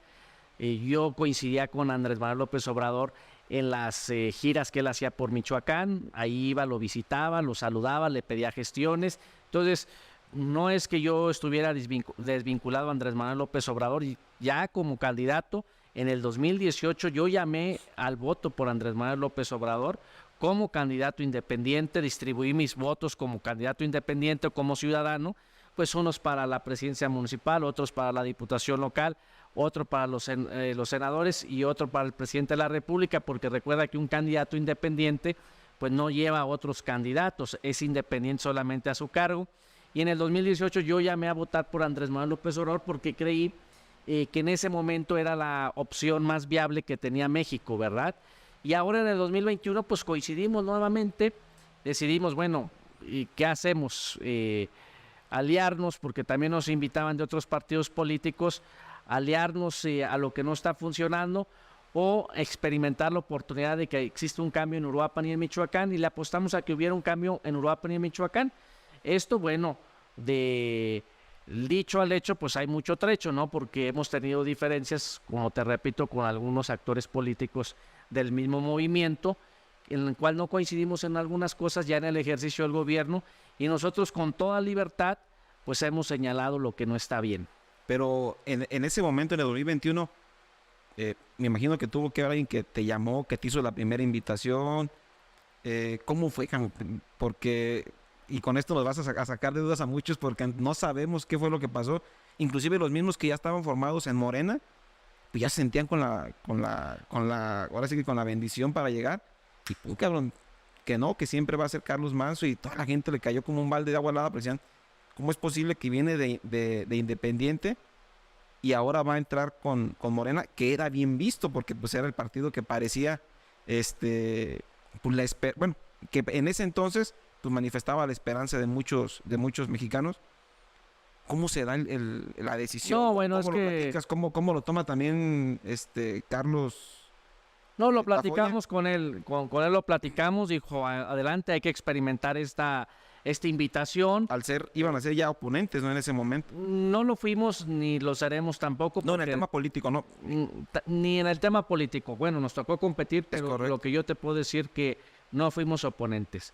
Yo coincidía con Andrés Manuel López Obrador en las giras que él hacía por Michoacán. Ahí iba, lo visitaba, lo saludaba, le pedía gestiones. Entonces, no es que yo estuviera desvinculado a Andrés Manuel López Obrador. Y ya como candidato, en el 2018 yo llamé al voto por Andrés Manuel López Obrador como candidato independiente, distribuí mis votos como candidato independiente o como ciudadano, pues unos para la presidencia municipal, otros para la diputación local, otro para los senadores y otro para el presidente de la República, porque recuerda que un candidato independiente pues no lleva a otros candidatos, es independiente solamente a su cargo. Y en el 2018 yo llamé a votar por Andrés Manuel López Obrador porque creí que en ese momento era la opción más viable que tenía México, ¿verdad? Y ahora en el 2021 pues coincidimos nuevamente, decidimos, bueno, ¿y qué hacemos? Aliarnos, porque también nos invitaban de otros partidos políticos, aliarnos a lo que no está funcionando, o experimentar la oportunidad de que existe un cambio en Uruapan y en Michoacán, y le apostamos a que hubiera un cambio en Uruapan y en Michoacán. Esto, bueno, de dicho al hecho, pues hay mucho trecho, ¿no? Porque hemos tenido diferencias, como te repito, con algunos actores políticos del mismo movimiento, en el cual no coincidimos en algunas cosas ya en el ejercicio del gobierno, y nosotros con toda libertad, pues hemos señalado lo que no está bien. Pero en ese momento, en el 2021, Me imagino que tuvo que haber alguien que te llamó, que te hizo la primera invitación. ¿Cómo fue, porque, y con esto nos vas a sacar de dudas a muchos porque no sabemos qué fue lo que pasó. Inclusive los mismos que ya estaban formados en Morena, pues ya se sentían ahora sí que con la bendición para llegar. Y pues, cabrón, que no, que siempre va a ser Carlos Manso, y toda la gente le cayó como un balde de agua helada, pero decían, ¿cómo es posible que viene de Independiente y ahora va a entrar con Morena? Que era bien visto porque pues era el partido que parecía, pues bueno, que en ese entonces pues manifestaba la esperanza de muchos mexicanos. ¿Cómo se da la decisión? No, bueno, ¿Cómo es lo que... platicas? ¿Cómo lo toma también Carlos? No, lo Tafoya. platicamos con él, con él lo platicamos, dijo, adelante, hay que experimentar esta invitación. Iban a ser ya oponentes, ¿no? En ese momento. No lo fuimos ni lo seremos tampoco. No, en el porque, tema político, no. ni en el tema político. Bueno, nos tocó competir, pero correcto. lo que yo te puedo decir que no fuimos oponentes.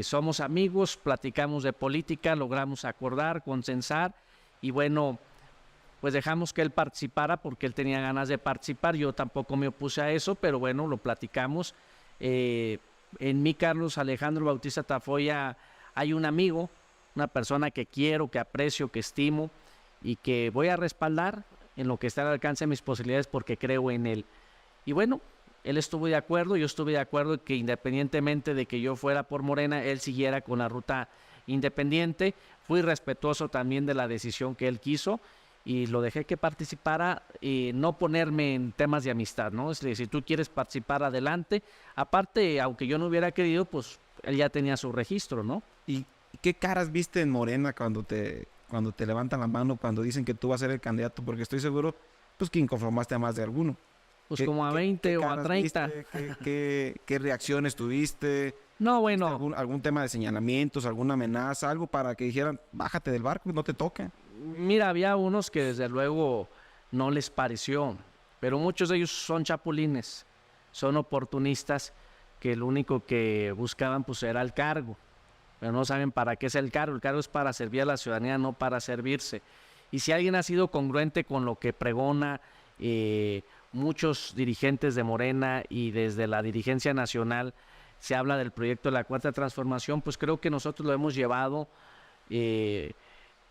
Somos amigos, platicamos de política, logramos acordar, consensar, y bueno, pues dejamos que él participara porque él tenía ganas de participar. Yo tampoco me opuse a eso, pero bueno, lo platicamos. En mí, Carlos Alejandro Bautista Tafoya, hay un amigo, una persona que quiero, que aprecio, que estimo y que voy a respaldar en lo que está al alcance de mis posibilidades porque creo en él. Y bueno, él estuvo de acuerdo, yo estuve de acuerdo que independientemente de que yo fuera por Morena, él siguiera con la ruta independiente. Fui respetuoso también de la decisión que él quiso y lo dejé que participara, no ponerme en temas de amistad, ¿no? Es decir, si tú quieres participar, adelante. Aparte, aunque yo no hubiera querido, pues él ya tenía su registro, ¿no? ¿Y qué caras viste en Morena cuando te levantan la mano, cuando dicen que tú vas a ser el candidato? Porque estoy seguro, pues, que inconformaste a más de alguno. Pues como a 20 o a 30. ¿Qué reacciones tuviste? No, bueno. ¿Algún tema de señalamientos, alguna amenaza, algo para que dijeran, bájate del barco, no te toca? Mira, había unos que desde luego no les pareció, pero muchos de ellos son chapulines, son oportunistas que lo único que buscaban pues era el cargo, pero no saben para qué es el cargo es para servir a la ciudadanía, no para servirse. Y si alguien ha sido congruente con lo que pregona muchos dirigentes de Morena y desde la dirigencia nacional se habla del proyecto de la Cuarta Transformación, pues creo que nosotros lo hemos llevado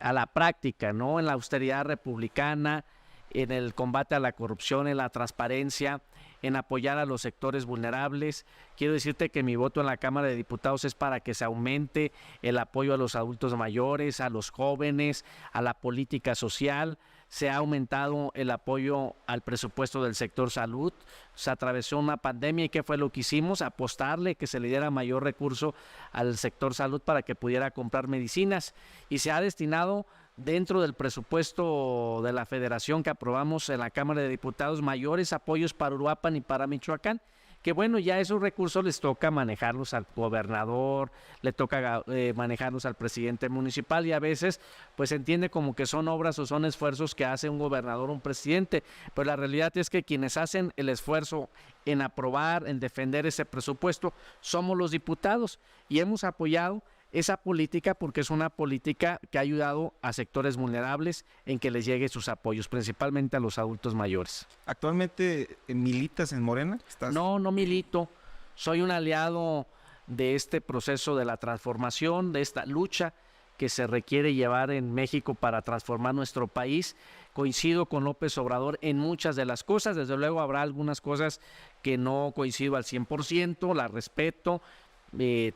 a la práctica, ¿no? En la austeridad republicana, en el combate a la corrupción, en la transparencia, en apoyar a los sectores vulnerables. Quiero decirte que mi voto en la Cámara de Diputados es para que se aumente el apoyo a los adultos mayores, a los jóvenes, a la política social. Se ha aumentado el apoyo al presupuesto del sector salud. Se atravesó una pandemia y ¿qué fue lo que hicimos? Apostarle que se le diera mayor recurso al sector salud para que pudiera comprar medicinas. Y se ha destinado dentro del presupuesto de la Federación que aprobamos en la Cámara de Diputados mayores apoyos para Uruapan y para Michoacán. Que bueno, ya esos recursos les toca manejarlos al gobernador, le toca manejarlos al presidente municipal y a veces pues se entiende como que son obras o son esfuerzos que hace un gobernador o un presidente, pero la realidad es que quienes hacen el esfuerzo en aprobar, en defender ese presupuesto, somos los diputados y hemos apoyado esa política porque es una política que ha ayudado a sectores vulnerables en que les llegue sus apoyos, principalmente a los adultos mayores. ¿Actualmente militas en Morena? No milito. Soy un aliado de este proceso de la transformación, de esta lucha que se requiere llevar en México para transformar nuestro país. Coincido con López Obrador en muchas de las cosas. Desde luego habrá algunas cosas que no coincido al 100%, las respeto.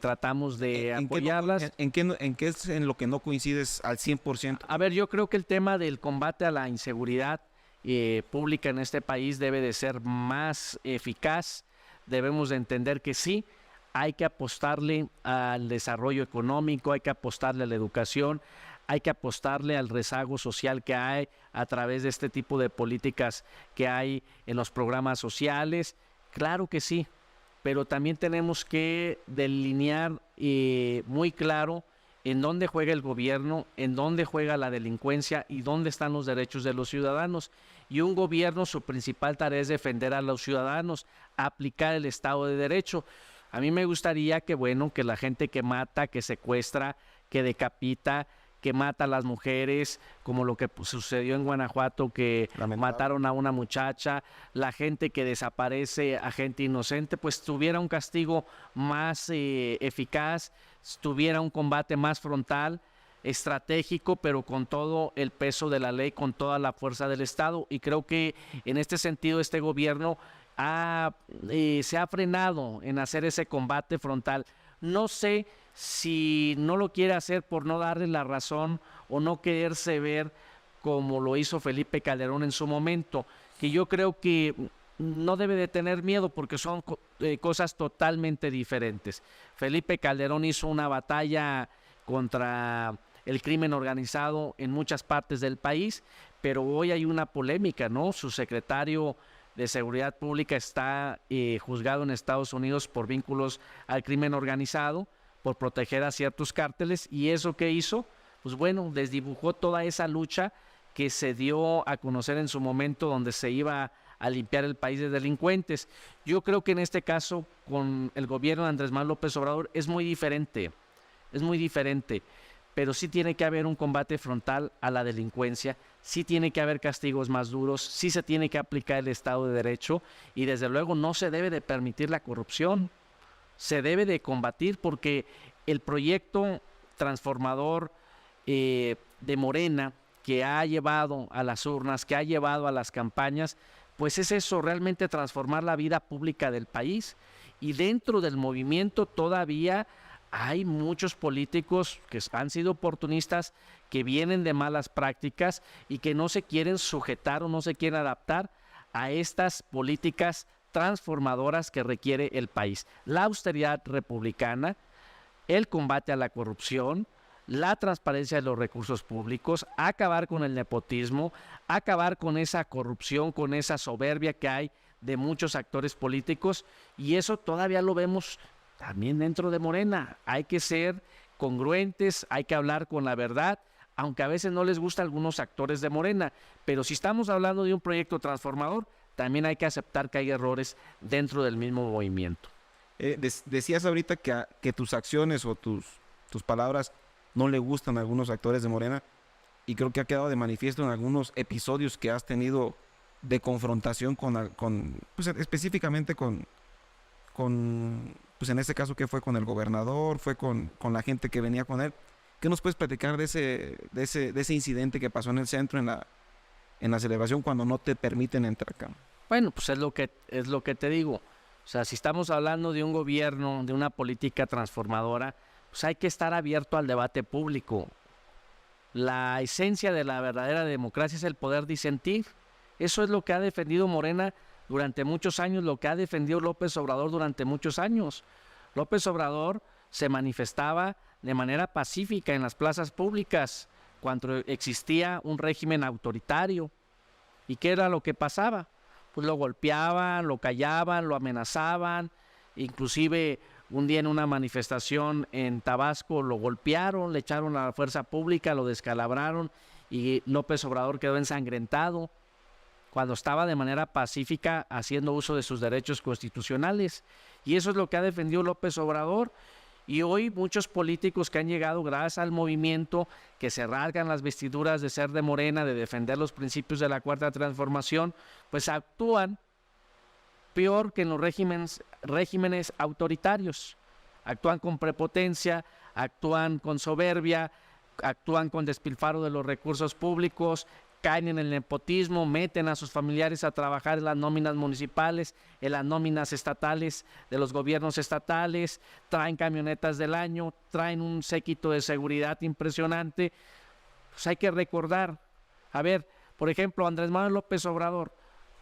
Tratamos de apoyarlas. ¿En qué es en lo que no coincides al 100%? A ver, yo creo que el tema del combate a la inseguridad pública en este país debe de ser más eficaz. Debemos de entender que sí, hay que apostarle al desarrollo económico, hay que apostarle a la educación, hay que apostarle al rezago social que hay a través de este tipo de políticas que hay en los programas sociales. Claro que sí, pero también tenemos que delinear muy claro en dónde juega el gobierno, en dónde juega la delincuencia y dónde están los derechos de los ciudadanos. Y un gobierno, su principal tarea es defender a los ciudadanos, aplicar el Estado de Derecho. A mí me gustaría que, bueno, que la gente que mata, que secuestra, que decapita, que mata a las mujeres, como lo que sucedió en Guanajuato, que Lamentable. mataron a una muchacha, la gente que desaparece a gente inocente, pues tuviera un castigo más eficaz, tuviera un combate más frontal, estratégico, pero con todo el peso de la ley, con toda la fuerza del Estado. Y creo que en este sentido este gobierno se ha frenado en hacer ese combate frontal. No sé si no lo quiere hacer por no darle la razón o no quererse ver como lo hizo Felipe Calderón en su momento, que yo creo que no debe de tener miedo porque son cosas totalmente diferentes. Felipe Calderón hizo una batalla contra el crimen organizado en muchas partes del país, pero hoy hay una polémica, ¿no? Su secretario de Seguridad Pública está juzgado en Estados Unidos por vínculos al crimen organizado, por proteger a ciertos cárteles, y eso que hizo, pues bueno, desdibujó toda esa lucha que se dio a conocer en su momento, donde se iba a limpiar el país de delincuentes. Yo creo que en este caso, con el gobierno de Andrés Manuel López Obrador, es muy diferente, pero sí tiene que haber un combate frontal a la delincuencia, sí tiene que haber castigos más duros, sí se tiene que aplicar el Estado de Derecho, y desde luego no se debe de permitir la corrupción. Se debe de combatir porque el proyecto transformador de Morena, que ha llevado a las urnas, que ha llevado a las campañas, pues es eso, realmente transformar la vida pública del país. Y dentro del movimiento todavía hay muchos políticos que han sido oportunistas, que vienen de malas prácticas y que no se quieren sujetar o no se quieren adaptar a estas políticas transformadoras que requiere el país. La austeridad republicana, el combate a la corrupción, la transparencia de los recursos públicos, acabar con el nepotismo, acabar con esa corrupción, con esa soberbia que hay de muchos actores políticos, y eso todavía lo vemos también dentro de Morena. Hay que ser congruentes, hay que hablar con la verdad, aunque a veces no les gusta a algunos actores de Morena, pero si estamos hablando de un proyecto transformador, también hay que aceptar que hay errores dentro del mismo movimiento. Decías ahorita que tus acciones o tus palabras no le gustan a algunos actores de Morena, y creo que ha quedado de manifiesto en algunos episodios que has tenido de confrontación pues, específicamente con, pues en este caso que fue con el gobernador, fue con la gente que venía con él. ¿Qué nos puedes platicar de ese incidente que pasó en el centro, en la celebración, cuando no te permiten entrar acá? Bueno, pues es lo que te digo. O sea, si estamos hablando de un gobierno, de una política transformadora, pues hay que estar abierto al debate público. La esencia de la verdadera democracia es el poder disentir. Eso es lo que ha defendido Morena durante muchos años, lo que ha defendido López Obrador durante muchos años. López Obrador se manifestaba de manera pacífica en las plazas públicas cuando existía un régimen autoritario. ¿Y qué era lo que pasaba? Pues lo golpeaban, lo callaban, lo amenazaban. Inclusive un día en una manifestación en Tabasco lo golpearon, le echaron a la fuerza pública, lo descalabraron y López Obrador quedó ensangrentado cuando estaba de manera pacífica haciendo uso de sus derechos constitucionales. Y eso es lo que ha defendido López Obrador. Y hoy muchos políticos que han llegado gracias al movimiento, que se rasgan las vestiduras de ser de Morena, de defender los principios de la Cuarta Transformación, pues actúan peor que en los regímenes autoritarios. Actúan con prepotencia, actúan con soberbia, actúan con despilfarro de los recursos públicos, caen en el nepotismo, meten a sus familiares a trabajar en las nóminas municipales, en las nóminas estatales de los gobiernos estatales, traen camionetas del año, traen un séquito de seguridad impresionante. Pues hay que recordar, a ver, por ejemplo, Andrés Manuel López Obrador,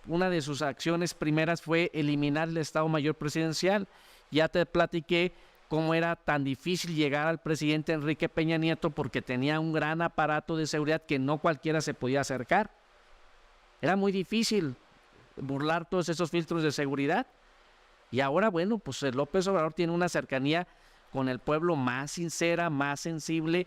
una de sus acciones primeras fue eliminar el Estado Mayor Presidencial. Ya te platiqué cómo era tan difícil llegar al presidente Enrique Peña Nieto porque tenía un gran aparato de seguridad que no cualquiera se podía acercar. Era muy difícil burlar todos esos filtros de seguridad. Y ahora, bueno, pues López Obrador tiene una cercanía con el pueblo más sincera, más sensible.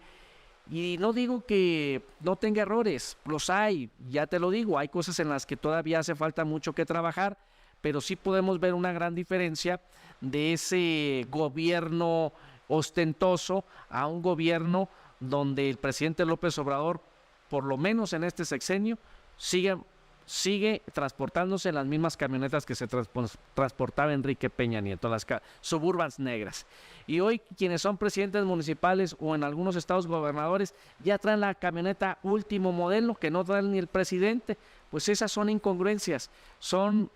Y no digo que no tenga errores, los hay, ya te lo digo, hay cosas en las que todavía hace falta mucho que trabajar, pero sí podemos ver una gran diferencia de ese gobierno ostentoso a un gobierno donde el presidente López Obrador, por lo menos en este sexenio, sigue transportándose en las mismas camionetas que se transportaba Enrique Peña Nieto, las Suburbans negras. Y hoy quienes son presidentes municipales o en algunos estados gobernadores ya traen la camioneta último modelo que no trae ni el presidente. Pues esas son incongruencias, son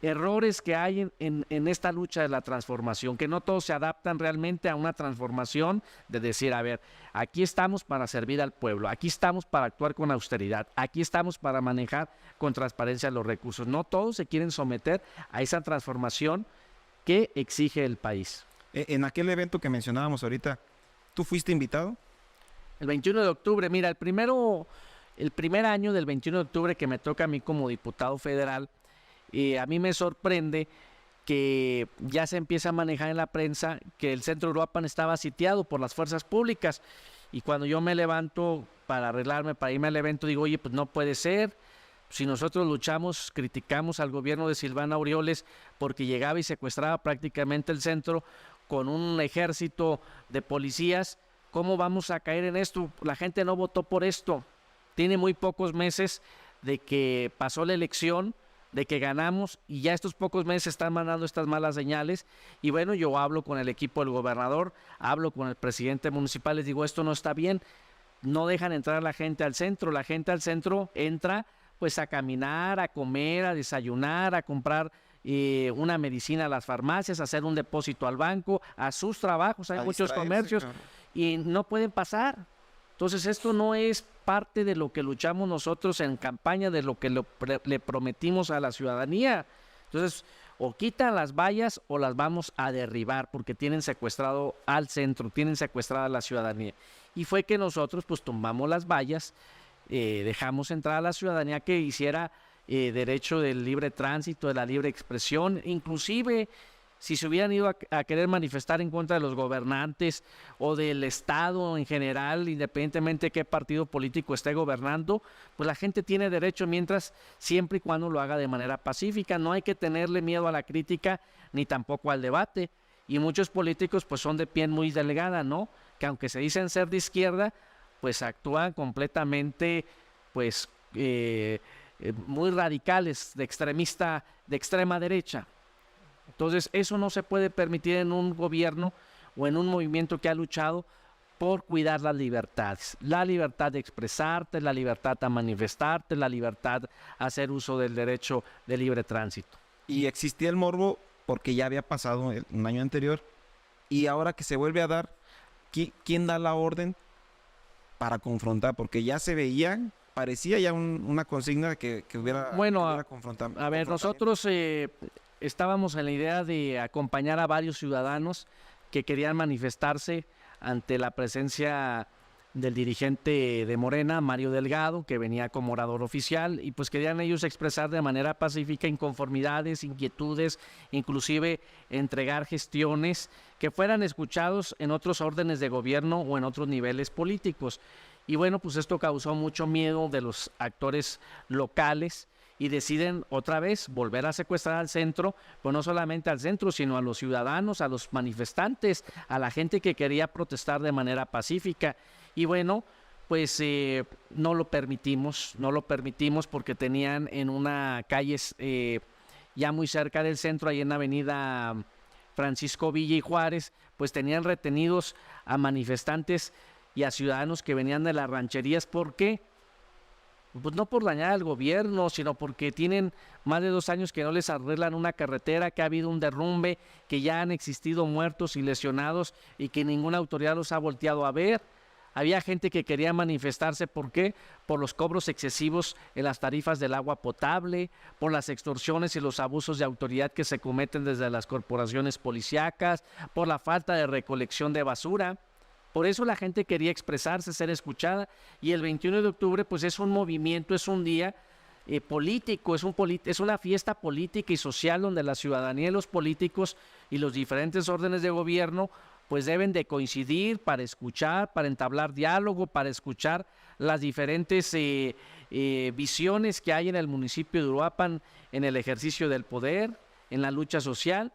errores que hay en esta lucha de la transformación, que no todos se adaptan realmente a una transformación de decir, a ver, aquí estamos para servir al pueblo, aquí estamos para actuar con austeridad, aquí estamos para manejar con transparencia los recursos. No todos se quieren someter a esa transformación que exige el país. En aquel evento que mencionábamos ahorita, ¿tú fuiste invitado? El 21 de octubre, mira, el primer año del 21 de octubre que me toca a mí como diputado federal, a mí me sorprende que ya se empieza a manejar en la prensa que el centro Uruapan estaba sitiado por las fuerzas públicas, y cuando yo me levanto para arreglarme, para irme al evento, digo, oye, pues no puede ser. Si nosotros luchamos, criticamos al gobierno de Silvano Aureoles porque llegaba y secuestraba prácticamente el centro con un ejército de policías, ¿cómo vamos a caer en esto? La gente no votó por esto. Tiene muy pocos meses de que pasó la elección, de que ganamos, y ya estos pocos meses están mandando estas malas señales. Y bueno, yo hablo con el equipo del gobernador, hablo con el presidente municipal, les digo, esto no está bien, no dejan entrar a la gente al centro. La gente al centro entra pues a caminar, a comer, a desayunar, a comprar una medicina a las farmacias, a hacer un depósito al banco, a sus trabajos. Hay muchos comercios, claro, y no pueden pasar. Entonces esto no es parte de lo que luchamos nosotros en campaña, de lo que le prometimos a la ciudadanía. Entonces, o quitan las vallas o las vamos a derribar, porque tienen secuestrado al centro, tienen secuestrada a la ciudadanía. Y fue que nosotros pues tumbamos las vallas, dejamos entrar a la ciudadanía que hiciera derecho del libre tránsito, de la libre expresión. Inclusive si se hubieran ido a querer manifestar en contra de los gobernantes o del Estado en general, independientemente de qué partido político esté gobernando, pues la gente tiene derecho, mientras, siempre y cuando lo haga de manera pacífica. No hay que tenerle miedo a la crítica ni tampoco al debate. Y muchos políticos pues son de piel muy delgada, ¿no? Que aunque se dicen ser de izquierda, pues actúan completamente pues muy radicales, de extrema derecha. Entonces eso no se puede permitir en un gobierno o en un movimiento que ha luchado por cuidar las libertades, la libertad de expresarte, la libertad a manifestarte, la libertad a hacer uso del derecho de libre tránsito. Y existía el morbo porque ya había pasado un año anterior, y ahora que se vuelve a dar, ¿quién da la orden para confrontar? Porque ya se veía, parecía ya una consigna que hubiera, confrontar. A ver, nosotros estábamos en la idea de acompañar a varios ciudadanos que querían manifestarse ante la presencia del dirigente de Morena, Mario Delgado, que venía como orador oficial, y pues querían ellos expresar de manera pacífica inconformidades, inquietudes, inclusive entregar gestiones que fueran escuchados en otros órdenes de gobierno o en otros niveles políticos. Y bueno, pues esto causó mucho miedo de los actores locales, y deciden otra vez volver a secuestrar al centro, pues no solamente al centro, sino a los ciudadanos, a los manifestantes, a la gente que quería protestar de manera pacífica. Y bueno, pues no lo permitimos porque tenían en una calle ya muy cerca del centro, ahí en la avenida Francisco Villa y Juárez, pues tenían retenidos a manifestantes y a ciudadanos que venían de las rancherías. ¿Por qué? Pues no por dañar al gobierno, sino porque tienen más de 2 años que no les arreglan una carretera, que ha habido un derrumbe, que ya han existido muertos y lesionados y que ninguna autoridad los ha volteado a ver. Había gente que quería manifestarse, ¿por qué? Por los cobros excesivos en las tarifas del agua potable, por las extorsiones y los abusos de autoridad que se cometen desde las corporaciones policíacas, por la falta de recolección de basura. Por eso la gente quería expresarse, ser escuchada, y el 21 de octubre pues es un movimiento, es un día político, es una fiesta política y social donde la ciudadanía y los políticos y los diferentes órdenes de gobierno pues deben de coincidir para escuchar, para entablar diálogo, para escuchar las diferentes visiones que hay en el municipio de Uruapan en el ejercicio del poder, en la lucha social.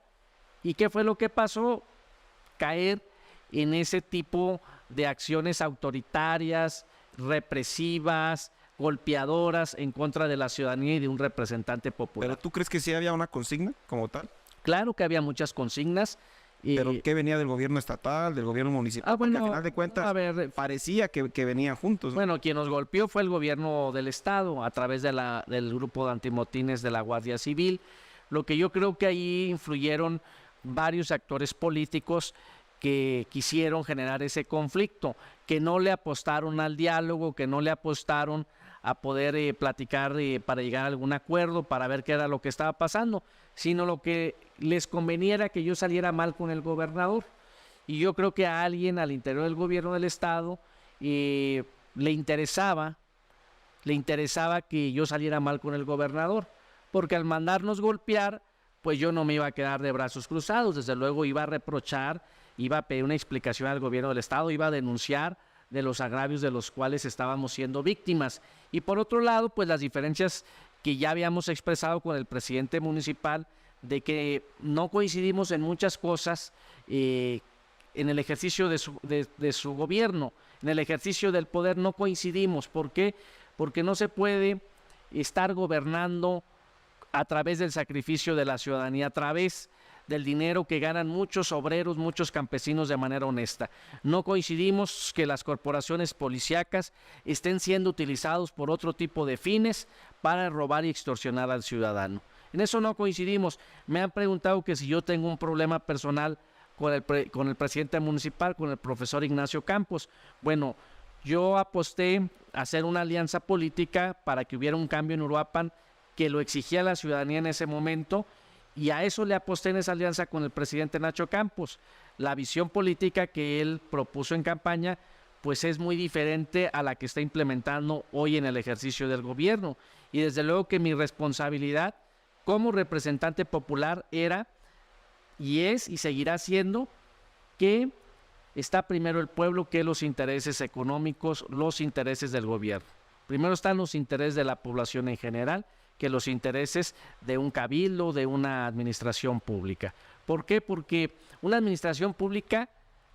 ¿Y qué fue lo que pasó? Caer en ese tipo de acciones autoritarias, represivas, golpeadoras en contra de la ciudadanía y de un representante popular. ¿Pero tú crees que sí había una consigna como tal? Claro que había muchas consignas. ¿Pero qué venía del gobierno estatal, del gobierno municipal? Porque al final de cuentas parecía que venían juntos, ¿no? Bueno, quien nos golpeó fue el gobierno del estado a través del grupo de antimotines de la Guardia Civil. Lo que yo creo que ahí influyeron varios actores políticos que quisieron generar ese conflicto, que no le apostaron al diálogo, que no le apostaron a poder platicar para llegar a algún acuerdo, para ver qué era lo que estaba pasando, sino lo que les convenía era que yo saliera mal con el gobernador. Y yo creo que a alguien al interior del gobierno del estado le interesaba que yo saliera mal con el gobernador, porque al mandarnos golpear, pues yo no me iba a quedar de brazos cruzados, desde luego iba a reprochar, iba a pedir una explicación al gobierno del estado, iba a denunciar de los agravios de los cuales estábamos siendo víctimas. Y por otro lado, pues las diferencias que ya habíamos expresado con el presidente municipal, de que no coincidimos en muchas cosas en el ejercicio de su gobierno, en el ejercicio del poder no coincidimos. ¿Por qué? Porque no se puede estar gobernando a través del sacrificio de la ciudadanía, a través del dinero que ganan muchos obreros, muchos campesinos de manera honesta. No coincidimos que las corporaciones policíacas estén siendo utilizados por otro tipo de fines para robar y extorsionar al ciudadano. En eso no coincidimos. Me han preguntado que si yo tengo un problema personal con el presidente municipal, con el profesor Ignacio Campos. Bueno, yo aposté a hacer una alianza política para que hubiera un cambio en Uruapan que lo exigía la ciudadanía en ese momento, y a eso le aposté en esa alianza con el presidente Nacho Campos. La visión política que él propuso en campaña pues es muy diferente a la que está implementando hoy en el ejercicio del gobierno, y desde luego que mi responsabilidad como representante popular era y es y seguirá siendo que está primero el pueblo que los intereses económicos, los intereses del gobierno. Primero están los intereses de la población en general que los intereses de un cabildo, de una administración pública. ¿Por qué? Porque una administración pública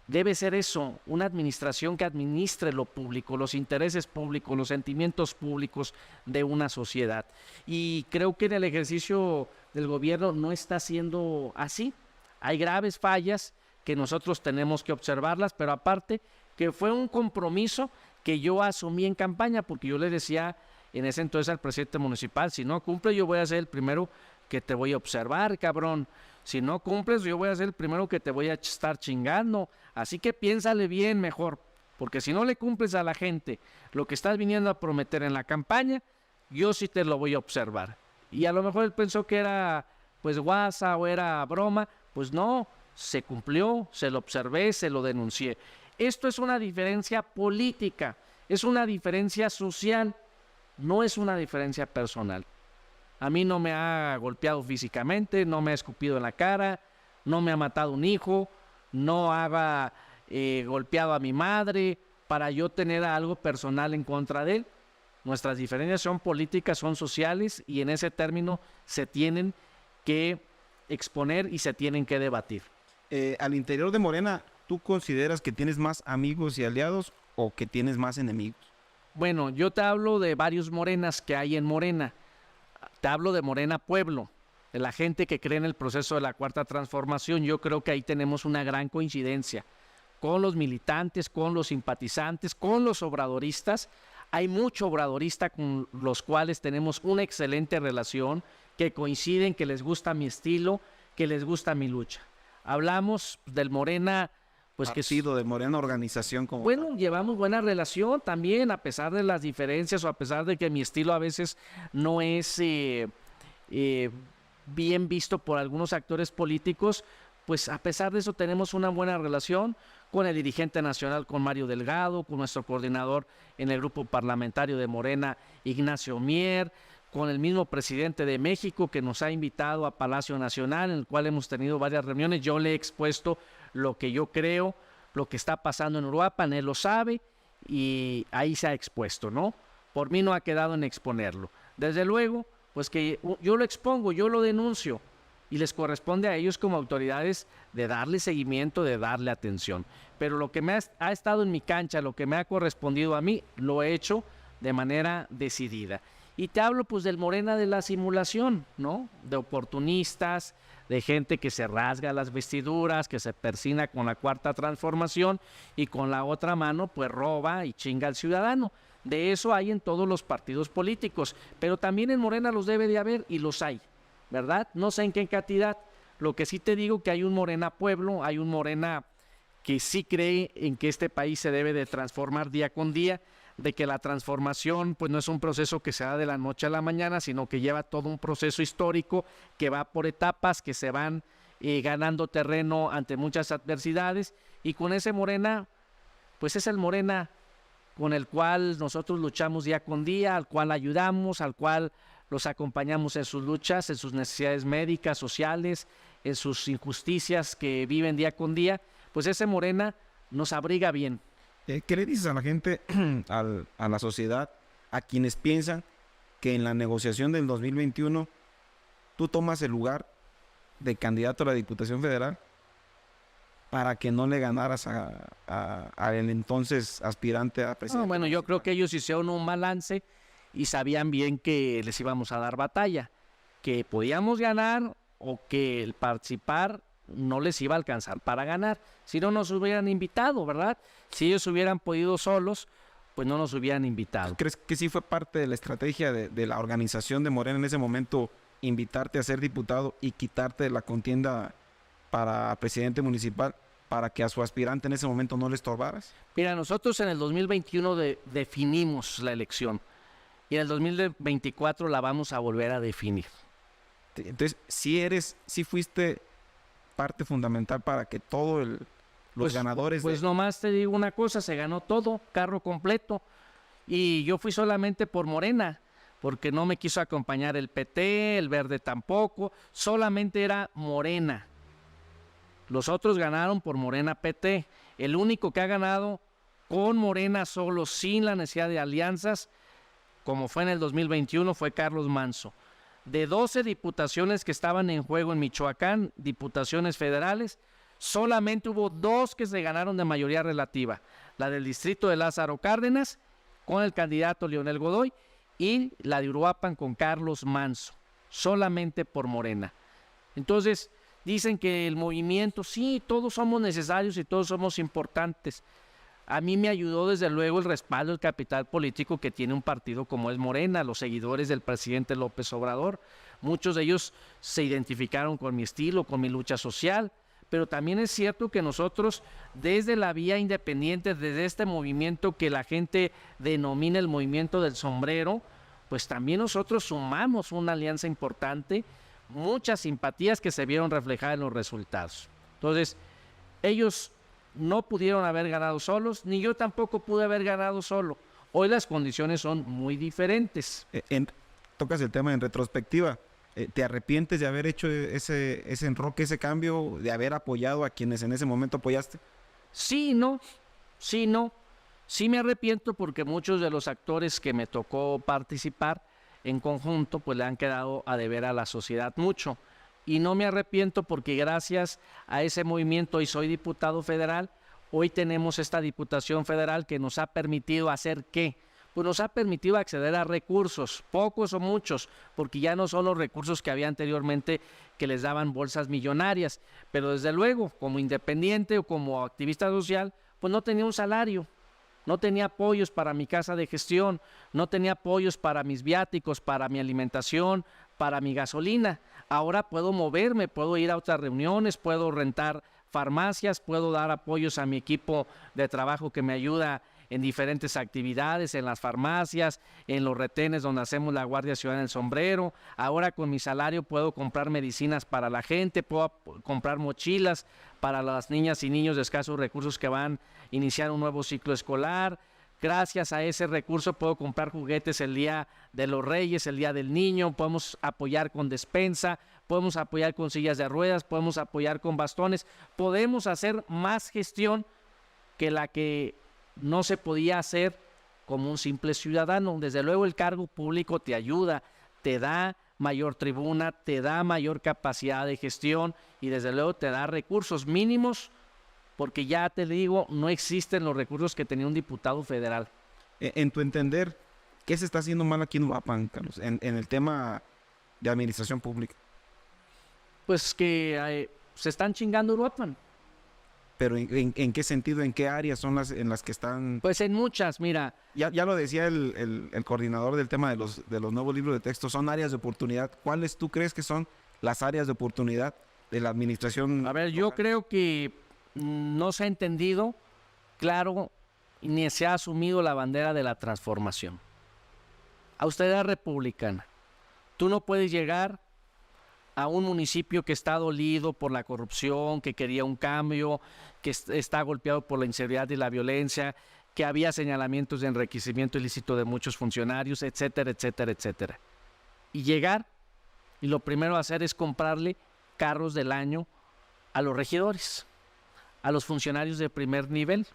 debe ser eso, una administración que administre lo público, los intereses públicos, los sentimientos públicos de una sociedad. Y creo que en el ejercicio del gobierno no está siendo así. Hay graves fallas que nosotros tenemos que observarlas, pero aparte que fue un compromiso que yo asumí en campaña, porque yo le decía en ese entonces al presidente municipal: si no cumple, yo voy a ser el primero que te voy a observar, cabrón. Si no cumples, yo voy a ser el primero que te voy a estar chingando. Así que piénsale bien mejor, porque si no le cumples a la gente lo que estás viniendo a prometer en la campaña, yo sí te lo voy a observar. Y a lo mejor él pensó que era pues guasa o era broma. Pues no, se cumplió, se lo observé, se lo denuncié. Esto es una diferencia política, es una diferencia social, no es una diferencia personal. A mí no me ha golpeado físicamente, no me ha escupido en la cara, no me ha matado un hijo, no ha golpeado a mi madre para yo tener algo personal en contra de él. Nuestras diferencias son políticas, son sociales, y en ese término se tienen que exponer y se tienen que debatir. Al interior de Morena, ¿tú consideras que tienes más amigos y aliados o que tienes más enemigos? Bueno, yo te hablo de varios Morenas que hay en Morena. Te hablo de Morena Pueblo, de la gente que cree en el proceso de la Cuarta Transformación. Yo creo que ahí tenemos una gran coincidencia con los militantes, con los simpatizantes, con los obradoristas. Hay mucho obradorista con los cuales tenemos una excelente relación, que coinciden, que les gusta mi estilo, que les gusta mi lucha. Hablamos del Morena, pues que sido de Morena organización como bueno, tal. llevamos buena relación también, a pesar de las diferencias o a pesar de que mi estilo a veces no es bien visto por algunos actores políticos. Pues a pesar de eso tenemos una buena relación con el dirigente nacional, con Mario Delgado, con nuestro coordinador en el grupo parlamentario de Morena, Ignacio Mier, con el mismo presidente de México que nos ha invitado a Palacio Nacional, en el cual hemos tenido varias reuniones. Yo le he expuesto lo que yo creo, lo que está pasando en Uruapan, él lo sabe y ahí se ha expuesto, ¿no? Por mí no ha quedado en exponerlo. Desde luego, pues que yo lo expongo, yo lo denuncio, y les corresponde a ellos como autoridades de darle seguimiento, de darle atención. Pero lo que ha estado en mi cancha, lo que me ha correspondido a mí, lo he hecho de manera decidida. Y te hablo pues del Morena de la simulación, ¿no? De oportunistas, de gente que se rasga las vestiduras, que se persina con la cuarta transformación y con la otra mano pues roba y chinga al ciudadano. De eso hay en todos los partidos políticos, pero también en Morena los debe de haber y los hay, ¿verdad? No sé en qué cantidad. Lo que sí te digo que hay un Morena pueblo, hay un Morena que sí cree en que este país se debe de transformar día con día, de que la transformación pues no es un proceso que se da de la noche a la mañana, sino que lleva todo un proceso histórico que va por etapas, que se van ganando terreno ante muchas adversidades, y con ese Morena, pues es el Morena con el cual nosotros luchamos día con día, al cual ayudamos, al cual los acompañamos en sus luchas, en sus necesidades médicas, sociales, en sus injusticias que viven día con día. Pues ese Morena nos abriga bien. ¿Qué le dices a la gente, a la sociedad, a quienes piensan que en la negociación del 2021 tú tomas el lugar de candidato a la Diputación Federal para que no le ganaras al entonces aspirante a presidente? No, bueno, yo creo que ellos hicieron un balance y sabían bien que les íbamos a dar batalla, que podíamos ganar o que el participar no les iba a alcanzar para ganar. Si no nos hubieran invitado, ¿verdad? Si ellos hubieran podido solos, pues no nos hubieran invitado. ¿Crees que sí fue parte de la estrategia de la organización de Morena en ese momento invitarte a ser diputado y quitarte de la contienda para presidente municipal para que a su aspirante en ese momento no le estorbaras? Mira, nosotros en el 2021 definimos la elección y en el 2024 la vamos a volver a definir. Entonces, sí fuiste parte fundamental para que todos los ganadores... Pues nomás te digo una cosa, se ganó todo, carro completo, y yo fui solamente por Morena, porque no me quiso acompañar el PT, el Verde tampoco, solamente era Morena. Los otros ganaron por Morena PT. El único que ha ganado con Morena solo, sin la necesidad de alianzas, como fue en el 2021, fue Carlos Manso. De 12 diputaciones que estaban en juego en Michoacán, diputaciones federales, solamente hubo 2 que se ganaron de mayoría relativa. La del distrito de Lázaro Cárdenas, con el candidato Leonel Godoy, y la de Uruapan con Carlos Manso, solamente por Morena. Entonces, dicen que el movimiento, sí, todos somos necesarios y todos somos importantes. A mí me ayudó desde luego el respaldo del capital político que tiene un partido como es Morena, los seguidores del presidente López Obrador. Muchos de ellos se identificaron con mi estilo, con mi lucha social, pero también es cierto que nosotros desde la vía independiente, desde este movimiento que la gente denomina el movimiento del sombrero, pues también nosotros sumamos una alianza importante, muchas simpatías que se vieron reflejadas en los resultados. Entonces, ellos no pudieron haber ganado solos, ni yo tampoco pude haber ganado solo. Hoy las condiciones son muy diferentes. Tocas el tema en retrospectiva. ¿Te arrepientes de haber hecho ese enroque, ese cambio, de haber apoyado a quienes en ese momento apoyaste? Sí, no. Sí me arrepiento porque muchos de los actores que me tocó participar en conjunto, pues le han quedado a deber a la sociedad mucho. Y no me arrepiento porque gracias a ese movimiento hoy soy diputado federal, hoy tenemos esta diputación federal que nos ha permitido hacer ¿qué? Pues nos ha permitido acceder a recursos, pocos o muchos, porque ya no son los recursos que había anteriormente que les daban bolsas millonarias, pero desde luego, como independiente o como activista social, pues no tenía un salario, no tenía apoyos para mi casa de gestión, no tenía apoyos para mis viáticos, para mi alimentación, para mi gasolina. Ahora puedo moverme, puedo ir a otras reuniones, puedo rentar farmacias, puedo dar apoyos a mi equipo de trabajo que me ayuda en diferentes actividades, en las farmacias, en los retenes donde hacemos la Guardia Ciudadana del Sombrero. Ahora con mi salario puedo comprar medicinas para la gente, puedo comprar mochilas para las niñas y niños de escasos recursos que van a iniciar un nuevo ciclo escolar. Gracias a ese recurso puedo comprar juguetes el Día de los Reyes, el Día del Niño, podemos apoyar con despensa, podemos apoyar con sillas de ruedas, podemos apoyar con bastones, podemos hacer más gestión que la que no se podía hacer como un simple ciudadano. Desde luego el cargo público te ayuda, te da mayor tribuna, te da mayor capacidad de gestión y desde luego te da recursos mínimos, porque ya te digo, no existen los recursos que tenía un diputado federal. En tu entender, ¿qué se está haciendo mal aquí en Uruapan, Carlos, en el tema de administración pública? Pues que se están chingando Uruapan. Pero ¿en qué sentido, en qué áreas son las en las que están? Pues en muchas, mira. Ya lo decía el coordinador del tema de los nuevos libros de texto, son áreas de oportunidad. ¿Cuáles tú crees que son las áreas de oportunidad de la administración? A ver, yo creo que no se ha entendido, claro, ni se ha asumido la bandera de la transformación. Austeridad republicana. Tú no puedes llegar a un municipio que está dolido por la corrupción, que quería un cambio, que está golpeado por la inseguridad y la violencia, que había señalamientos de enriquecimiento ilícito de muchos funcionarios, etcétera, etcétera, etcétera. Y llegar, y lo primero a hacer es comprarle carros del año a los regidores, a los funcionarios de primer nivel.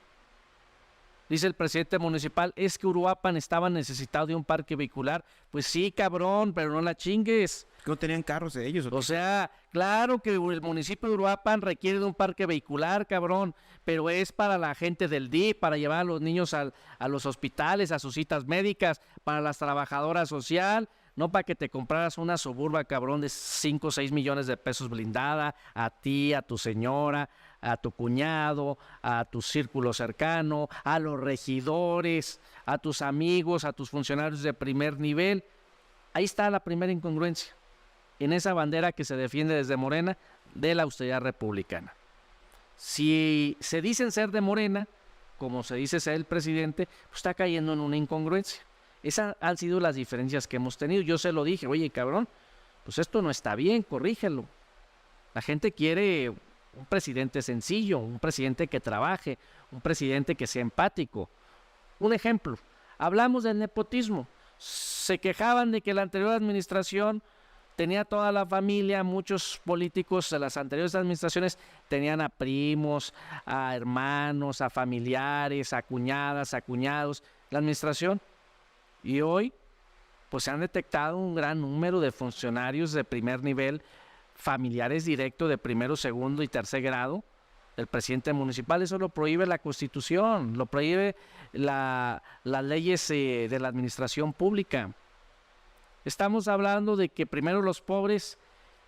Dice el presidente municipal, es que Uruapan estaba necesitado de un parque vehicular. Pues sí, cabrón, pero no la chingues. ¿No tenían carros de ellos? O sea, claro que el municipio de Uruapan requiere de un parque vehicular, cabrón, pero es para la gente del DIF, para llevar a los niños a los hospitales, a sus citas médicas, para las trabajadoras social, no para que te compraras una Suburban, cabrón, de 5 o 6 millones de pesos blindada, a ti, a tu señora, a tu cuñado, a tu círculo cercano, a los regidores, a tus amigos, a tus funcionarios de primer nivel. Ahí está la primera incongruencia, en esa bandera que se defiende desde Morena de la austeridad republicana. Si se dicen ser de Morena, como se dice ser el presidente, pues está cayendo en una incongruencia. Esas han sido las diferencias que hemos tenido. Yo se lo dije, oye, cabrón, pues esto no está bien, corrígelo. La gente quiere un presidente sencillo, un presidente que trabaje, un presidente que sea empático. Un ejemplo, hablamos del nepotismo. Se quejaban de que la anterior administración tenía toda la familia, muchos políticos de las anteriores administraciones tenían a primos, a hermanos, a familiares, a cuñadas, a cuñados, la administración. Y hoy, pues se han detectado un gran número de funcionarios de primer nivel, familiares directos de primero, segundo y tercer grado del presidente municipal. Eso lo prohíbe la Constitución, lo prohíbe las leyes de la administración pública. Estamos hablando de que primero los pobres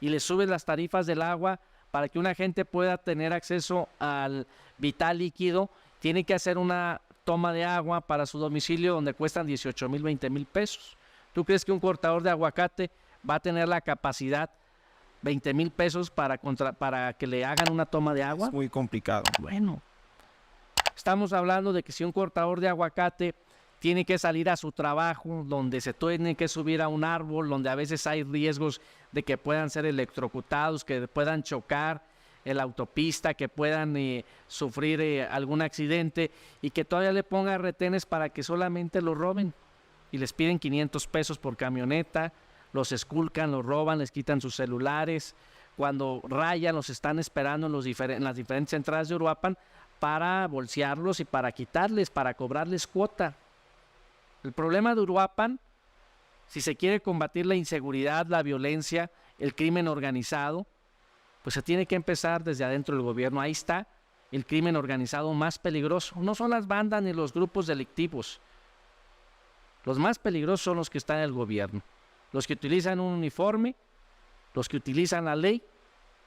y les suben las tarifas del agua para que una gente pueda tener acceso al vital líquido, tiene que hacer una toma de agua para su domicilio donde cuestan 18,000, 20,000 pesos. ¿Tú crees que un cortador de aguacate va a tener la capacidad 20,000 pesos para que le hagan una toma de agua? Es muy complicado. Bueno, estamos hablando de que si un cortador de aguacate tiene que salir a su trabajo, donde se tiene que subir a un árbol, donde a veces hay riesgos de que puedan ser electrocutados, que puedan chocar en la autopista, que puedan sufrir algún accidente y que todavía le ponga retenes para que solamente lo roben. Y les piden 500 pesos por camioneta, los esculcan, los roban, les quitan sus celulares. Cuando rayan, los están esperando en las diferentes entradas de Uruapan para bolsearlos y para quitarles, para cobrarles cuota. El problema de Uruapan, si se quiere combatir la inseguridad, la violencia, el crimen organizado, pues se tiene que empezar desde adentro del gobierno. Ahí está el crimen organizado más peligroso. No son las bandas ni los grupos delictivos. Los más peligrosos son los que están en el gobierno. Los que utilizan un uniforme, los que utilizan la ley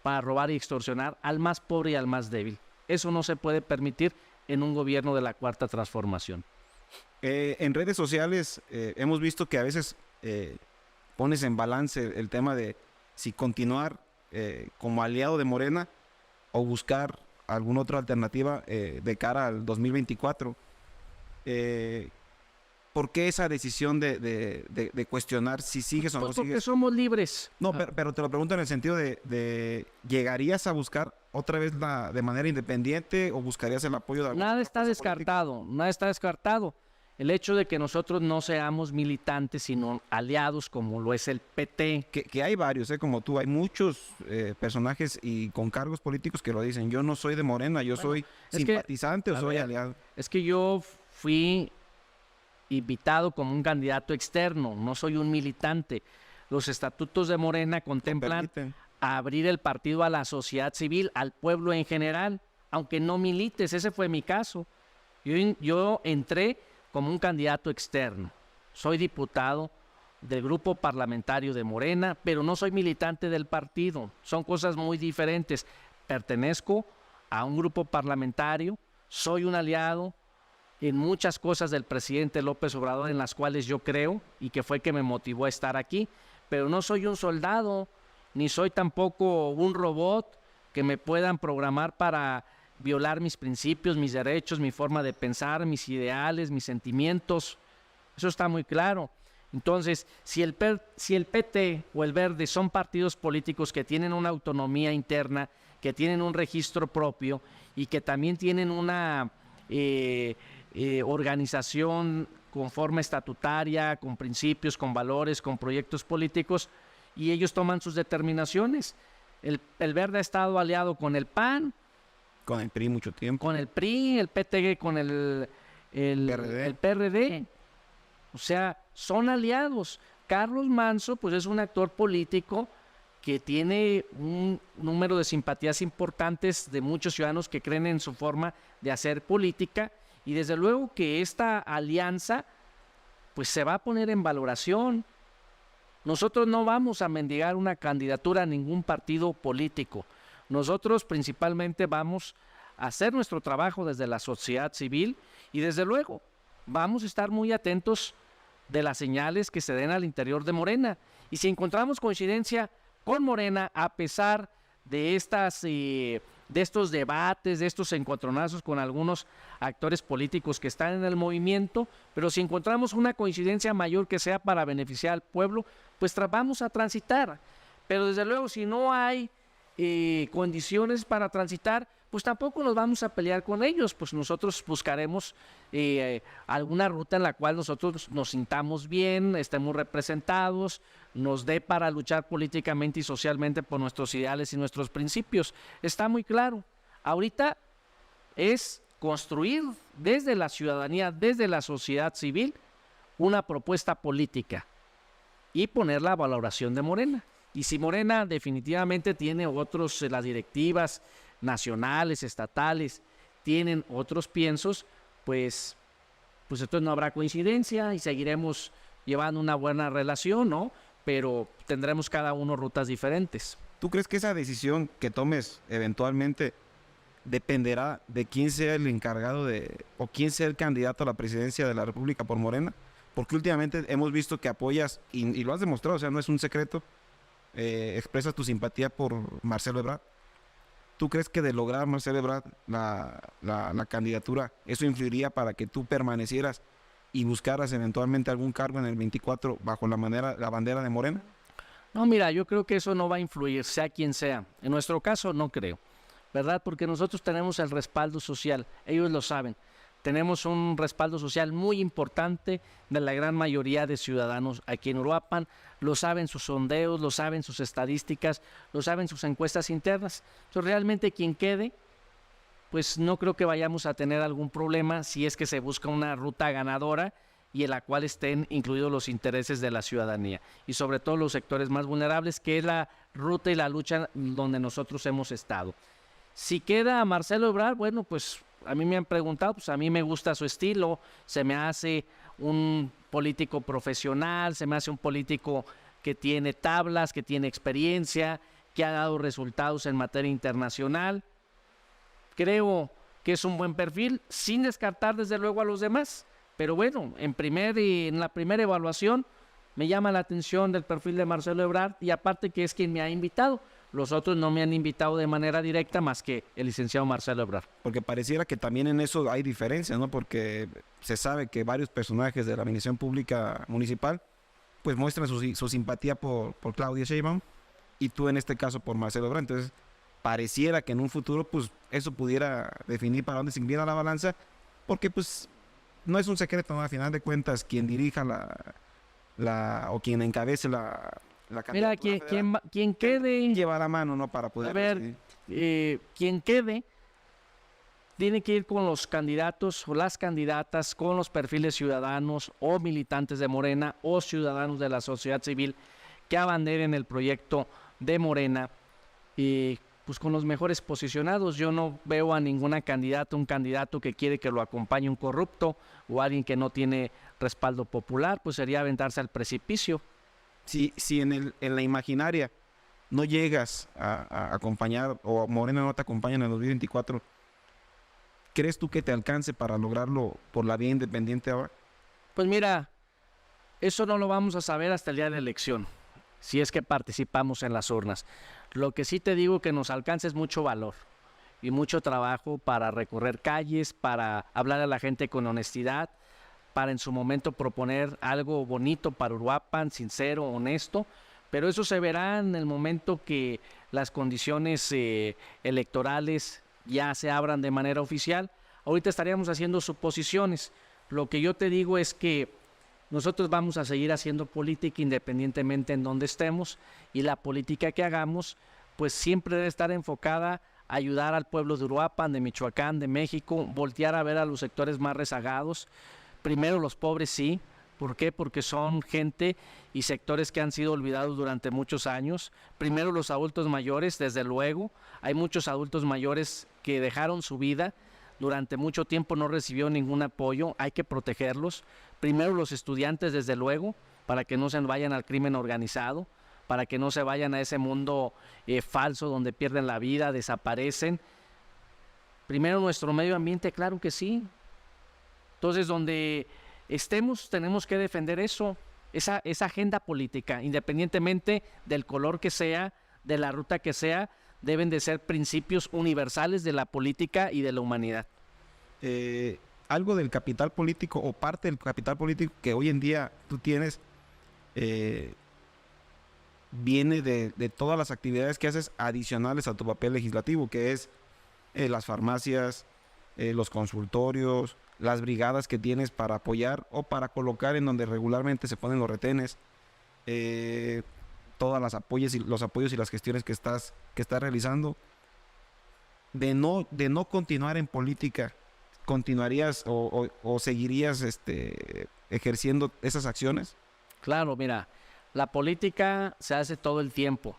para robar y extorsionar al más pobre y al más débil. Eso no se puede permitir en un gobierno de la Cuarta Transformación. En redes sociales hemos visto que a veces pones en balance el tema de si continuar como aliado de Morena o buscar alguna otra alternativa de cara al 2024. ¿Por qué esa decisión de cuestionar si sigues o no Pues sigues? porque somos libres. No, pero te lo pregunto en el sentido de ¿llegarías a buscar otra vez de manera independiente o buscarías el apoyo de alguna Nada otra está fuerza descartado, nada está descartado. El hecho de que nosotros no seamos militantes, sino aliados, como lo es el PT. que hay varios, como tú, hay muchos personajes y con cargos políticos que lo dicen. Yo no soy de Morena, yo soy simpatizante o soy aliado. Es que yo fui invitado como un candidato externo, no soy un militante. los estatutos de Morena contemplan Permiten. abrir el partido a la sociedad civil, al pueblo en general, aunque no milites. Ese fue mi caso. Yo entré como un candidato externo. Soy diputado del grupo parlamentario de Morena, pero no soy militante del partido. Son cosas muy diferentes. Pertenezco a un grupo parlamentario, soy un aliado en muchas cosas del presidente López Obrador en las cuales yo creo y que fue que me motivó a estar aquí, pero no soy un soldado, ni soy tampoco un robot que me puedan programar para violar mis principios, mis derechos, mi forma de pensar, mis ideales, mis sentimientos. Eso está muy claro. Entonces, si el PT o el Verde son partidos políticos que tienen una autonomía interna, que tienen un registro propio y que también tienen una organización con forma estatutaria, con principios, con valores, con proyectos políticos, y ellos toman sus determinaciones. El Verde ha estado aliado con el PAN, Con el PRI mucho tiempo. con el PRI, el PT con el PRD. O sea, son aliados. Carlos Manso, pues es un actor político que tiene un número de simpatías importantes de muchos ciudadanos que creen en su forma de hacer política, y desde luego que esta alianza pues se va a poner en valoración. Nosotros no vamos a mendigar una candidatura a ningún partido político. Nosotros principalmente vamos a hacer nuestro trabajo desde la sociedad civil y desde luego vamos a estar muy atentos de las señales que se den al interior de Morena. Y si encontramos coincidencia con Morena, a pesar de estos debates, de estos encontronazos con algunos actores políticos que están en el movimiento, pero si encontramos una coincidencia mayor que sea para beneficiar al pueblo, pues vamos a transitar. Pero desde luego, si no hay condiciones para transitar, pues tampoco nos vamos a pelear con ellos, pues nosotros buscaremos alguna ruta en la cual nosotros nos sintamos bien, estemos representados, nos dé para luchar políticamente y socialmente por nuestros ideales y nuestros principios. Está muy claro. Ahorita es construir desde la ciudadanía, desde la sociedad civil, una propuesta política y poner la valoración de Morena. Y si Morena definitivamente tiene otros, las directivas nacionales, estatales, tienen otros piensos, pues entonces no habrá coincidencia y seguiremos llevando una buena relación, ¿no? Pero tendremos cada uno rutas diferentes. ¿Tú crees que esa decisión que tomes eventualmente dependerá de quién sea el encargado o quién sea el candidato a la presidencia de la República por Morena? Porque últimamente hemos visto que apoyas, y lo has demostrado, o sea, no es un secreto, expresas tu simpatía por Marcelo Ebrard. ¿Tú crees que de lograr Marcelo Ebrard la candidatura, eso influiría para que tú permanecieras y buscaras eventualmente algún cargo en el 24 bajo la bandera de Morena? No, mira, yo creo que eso no va a influir, sea quien sea. En nuestro caso no creo, ¿verdad? Porque nosotros tenemos el respaldo social, ellos lo saben. Tenemos un respaldo social muy importante de la gran mayoría de ciudadanos aquí en Uruapan. Lo saben sus sondeos, lo saben sus estadísticas, lo saben sus encuestas internas. Entonces, realmente quien quede, pues no creo que vayamos a tener algún problema si es que se busca una ruta ganadora y en la cual estén incluidos los intereses de la ciudadanía y sobre todo los sectores más vulnerables, que es la ruta y la lucha donde nosotros hemos estado. Si queda Marcelo Ebrard, bueno, pues a mí me han preguntado, pues a mí me gusta su estilo, se me hace un político profesional, se me hace un político que tiene tablas, que tiene experiencia, que ha dado resultados en materia internacional. Creo que es un buen perfil, sin descartar desde luego a los demás. Pero bueno, en la primera evaluación me llama la atención del perfil de Marcelo Ebrard y aparte que es quien me ha invitado. Los otros no me han invitado de manera directa más que el licenciado Marcelo Ebrard. Porque pareciera que también en eso hay diferencias, ¿no? Porque se sabe que varios personajes de la administración pública municipal pues muestran su simpatía por Claudia Sheinbaum y tú en este caso por Marcelo Ebrard. Entonces pareciera que en un futuro pues eso pudiera definir para dónde se inclina la balanza, porque pues no es un secreto, ¿no? A final de cuentas quien dirija o quien encabece la Mira, quien quede, lleva la mano, ¿no? Para poder... a ver, quien quede tiene que ir con los candidatos o las candidatas, con los perfiles ciudadanos o militantes de Morena o ciudadanos de la sociedad civil que abanderen el proyecto de Morena y pues con los mejores posicionados. Yo no veo a ninguna candidata, un candidato que quiere que lo acompañe un corrupto o alguien que no tiene respaldo popular, pues sería aventarse al precipicio. Si en la imaginaria no llegas a acompañar, o Morena no te acompaña en el 2024, ¿crees tú que te alcance para lograrlo por la vía independiente ahora? Pues mira, eso no lo vamos a saber hasta el día de la elección, si es que participamos en las urnas. Lo que sí te digo que nos alcanza es mucho valor y mucho trabajo para recorrer calles, para hablar a la gente con honestidad, para en su momento proponer algo bonito para Uruapan, sincero, honesto, pero eso se verá en el momento que las condiciones electorales ya se abran de manera oficial. Ahorita estaríamos haciendo suposiciones. Lo que yo te digo es que nosotros vamos a seguir haciendo política independientemente en donde estemos, y la política que hagamos pues siempre debe estar enfocada a ayudar al pueblo de Uruapan, de Michoacán, de México, voltear a ver a los sectores más rezagados. Primero los pobres, sí. ¿Por qué? Porque son gente y sectores que han sido olvidados durante muchos años. Primero los adultos mayores, desde luego. Hay muchos adultos mayores que dejaron su vida, durante mucho tiempo no recibió ningún apoyo, hay que protegerlos. Primero los estudiantes, desde luego, para que no se vayan al crimen organizado, para que no se vayan a ese mundo falso donde pierden la vida, desaparecen. Primero nuestro medio ambiente, claro que sí. Entonces, donde estemos, tenemos que defender eso, esa agenda política, independientemente del color que sea, de la ruta que sea, deben de ser principios universales de la política y de la humanidad. Algo del capital político o parte del capital político que hoy en día tú tienes viene de todas las actividades que haces adicionales a tu papel legislativo, que es las farmacias, los consultorios, las brigadas que tienes para apoyar o para colocar en donde regularmente se ponen los retenes, todas los apoyos y las gestiones que estás realizando. De no continuar en política, ¿continuarías o seguirías ejerciendo esas acciones? Claro, mira, la política se hace todo el tiempo.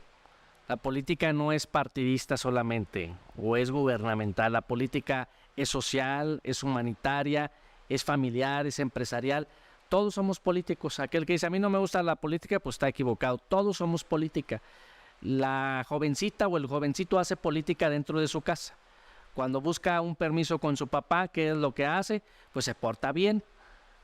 La política no es partidista solamente o es gubernamental. La política es social, es humanitaria, es familiar, es empresarial. Todos somos políticos. Aquel que dice, a mí no me gusta la política, pues está equivocado. Todos somos política. La jovencita o el jovencito hace política dentro de su casa. Cuando busca un permiso con su papá, ¿qué es lo que hace? Pues se porta bien,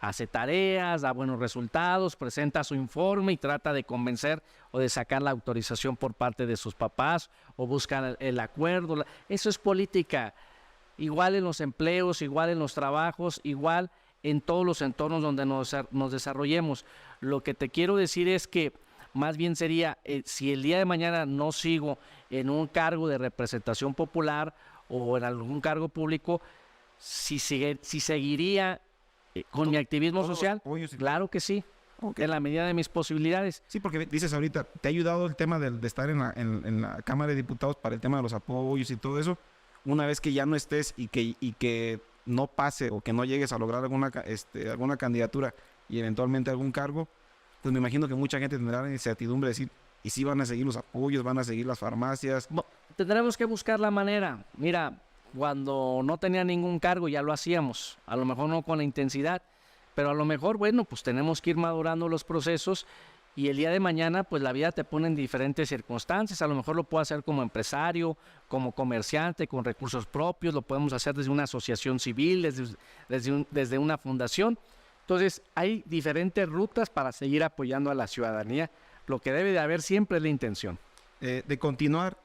hace tareas, da buenos resultados, presenta su informe y trata de convencer o de sacar la autorización por parte de sus papás o busca el acuerdo. Eso es política. Igual en los empleos, igual en los trabajos, igual en todos los entornos donde nos desarrollemos. Lo que te quiero decir es que más bien sería, si el día de mañana no sigo en un cargo de representación popular o en algún cargo público, si seguiría con mi activismo social, claro que sí, Okay. En la medida de mis posibilidades. Sí, porque dices ahorita, ¿te ha ayudado el tema de estar en la Cámara de Diputados para el tema de los apoyos y todo eso? Una vez que ya no estés y que no pase o que no llegues a lograr alguna candidatura y eventualmente algún cargo, pues me imagino que mucha gente tendrá la incertidumbre de decir, ¿y si van a seguir los apoyos, van a seguir las farmacias? Tendremos que buscar la manera. Mira, cuando no tenía ningún cargo ya lo hacíamos, a lo mejor no con la intensidad, pero a lo mejor, bueno, pues tenemos que ir madurando los procesos y el día de mañana, pues la vida te pone en diferentes circunstancias. A lo mejor lo puedo hacer como empresario, como comerciante, con recursos propios, lo podemos hacer desde una asociación civil, desde una fundación. Entonces, hay diferentes rutas para seguir apoyando a la ciudadanía. Lo que debe de haber siempre es la intención. De continuar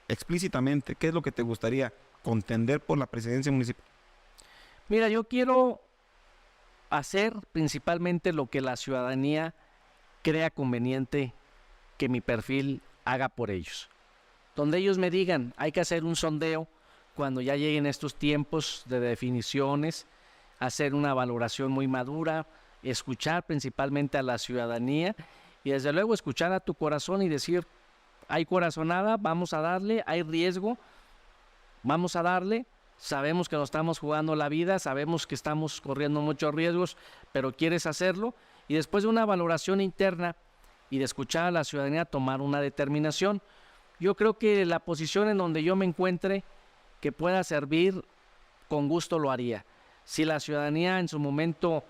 explícitamente, ¿qué es lo que te gustaría contender por la presidencia municipal? Mira, yo quiero hacer principalmente lo que la ciudadanía crea conveniente que mi perfil haga por ellos. Donde ellos me digan, hay que hacer un sondeo cuando ya lleguen estos tiempos de definiciones, hacer una valoración muy madura, escuchar principalmente a la ciudadanía y desde luego escuchar a tu corazón y decir, hay corazonada, vamos a darle, hay riesgo, vamos a darle. Sabemos que nos estamos jugando la vida, sabemos que estamos corriendo muchos riesgos, pero quieres hacerlo. Y después de una valoración interna, y de escuchar a la ciudadanía tomar una determinación. Yo creo que la posición en donde yo me encuentre que pueda servir, con gusto lo haría. Si la ciudadanía en su momento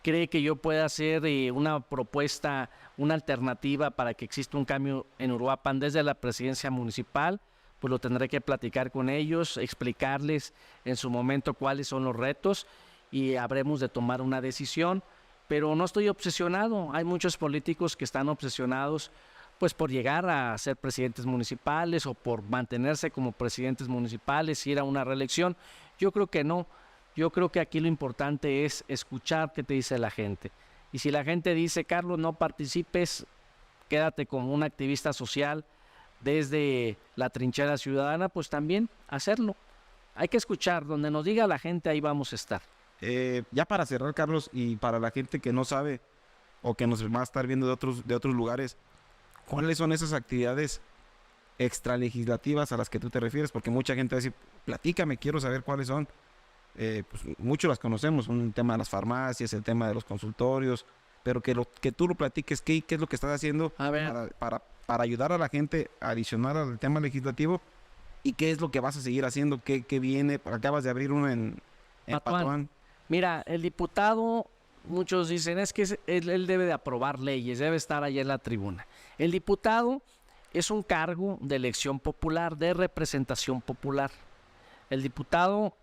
cree que yo pueda hacer una propuesta, una alternativa para que exista un cambio en Uruapan desde la presidencia municipal, pues lo tendré que platicar con ellos, explicarles en su momento cuáles son los retos y habremos de tomar una decisión. Pero no estoy obsesionado. Hay muchos políticos que están obsesionados pues por llegar a ser presidentes municipales o por mantenerse como presidentes municipales, ir a una reelección. Yo creo que no. Yo creo que aquí lo importante es escuchar qué te dice la gente. Y si la gente dice, Carlos, no participes, quédate como un activista social desde la trinchera ciudadana, pues también hacerlo. Hay que escuchar, donde nos diga la gente, ahí vamos a estar. Ya para cerrar, Carlos, y para la gente que no sabe o que nos va a estar viendo de otros lugares, ¿cuáles son esas actividades extralegislativas a las que tú te refieres? Porque mucha gente va a decir, platícame, quiero saber cuáles son. Pues muchos las conocemos, un tema de las farmacias, el tema de los consultorios, pero que tú lo platiques, ¿qué es lo que estás haciendo para ayudar a la gente a adicionar al tema legislativo? ¿Y qué es lo que vas a seguir haciendo? ¿Qué viene? Acabas de abrir uno en Patuán. Mira, el diputado, muchos dicen, es que él debe de aprobar leyes, debe estar allá en la tribuna. El diputado es un cargo de elección popular, de representación popular. El diputado,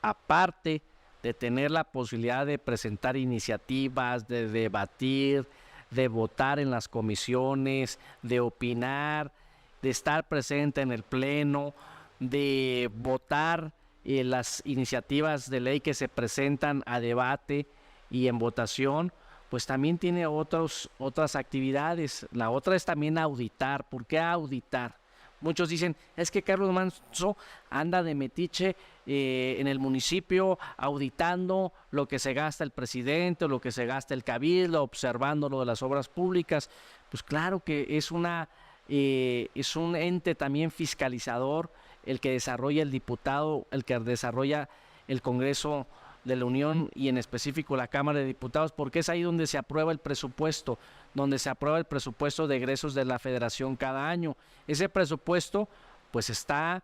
aparte de tener la posibilidad de presentar iniciativas, de debatir, de votar en las comisiones, de opinar, de estar presente en el pleno, de votar las iniciativas de ley que se presentan a debate y en votación, pues también tiene otras actividades. La otra es también auditar. ¿Por qué auditar? Muchos dicen, es que Carlos Manzo anda de metiche en el municipio auditando lo que se gasta el presidente, lo que se gasta el cabildo, observando lo de las obras públicas. Pues claro que es un ente también fiscalizador el que desarrolla el diputado, el que desarrolla el Congreso de la Unión y en específico la Cámara de Diputados, porque es ahí donde se aprueba el presupuesto, de egresos de la Federación cada año. Ese presupuesto pues está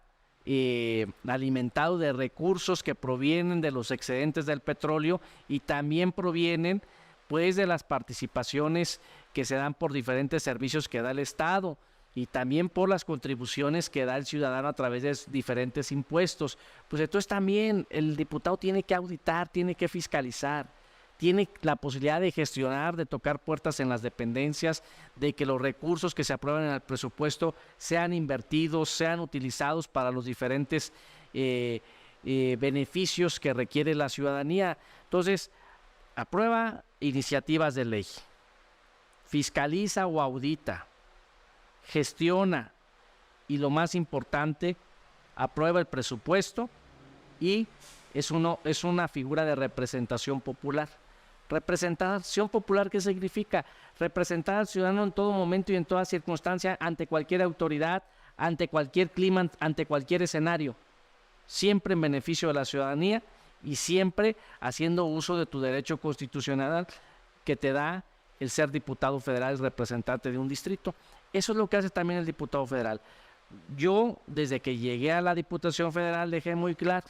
alimentado de recursos que provienen de los excedentes del petróleo y también provienen pues de las participaciones que se dan por diferentes servicios que da el Estado y también por las contribuciones que da el ciudadano a través de diferentes impuestos. Pues entonces también el diputado tiene que auditar, tiene que fiscalizar, tiene la posibilidad de gestionar, de tocar puertas en las dependencias, de que los recursos que se aprueban en el presupuesto sean invertidos, sean utilizados para los diferentes beneficios que requiere la ciudadanía. Entonces, aprueba iniciativas de ley, fiscaliza o audita, gestiona y lo más importante, aprueba el presupuesto y es una figura de representación popular. Representación popular, ¿qué significa? Representar al ciudadano en todo momento y en toda circunstancia, ante cualquier autoridad, ante cualquier clima, ante cualquier escenario, siempre en beneficio de la ciudadanía y siempre haciendo uso de tu derecho constitucional que te da el ser diputado federal, representante de un distrito. Eso es lo que hace también el diputado federal. Yo, desde que llegué a la Diputación Federal, dejé muy claro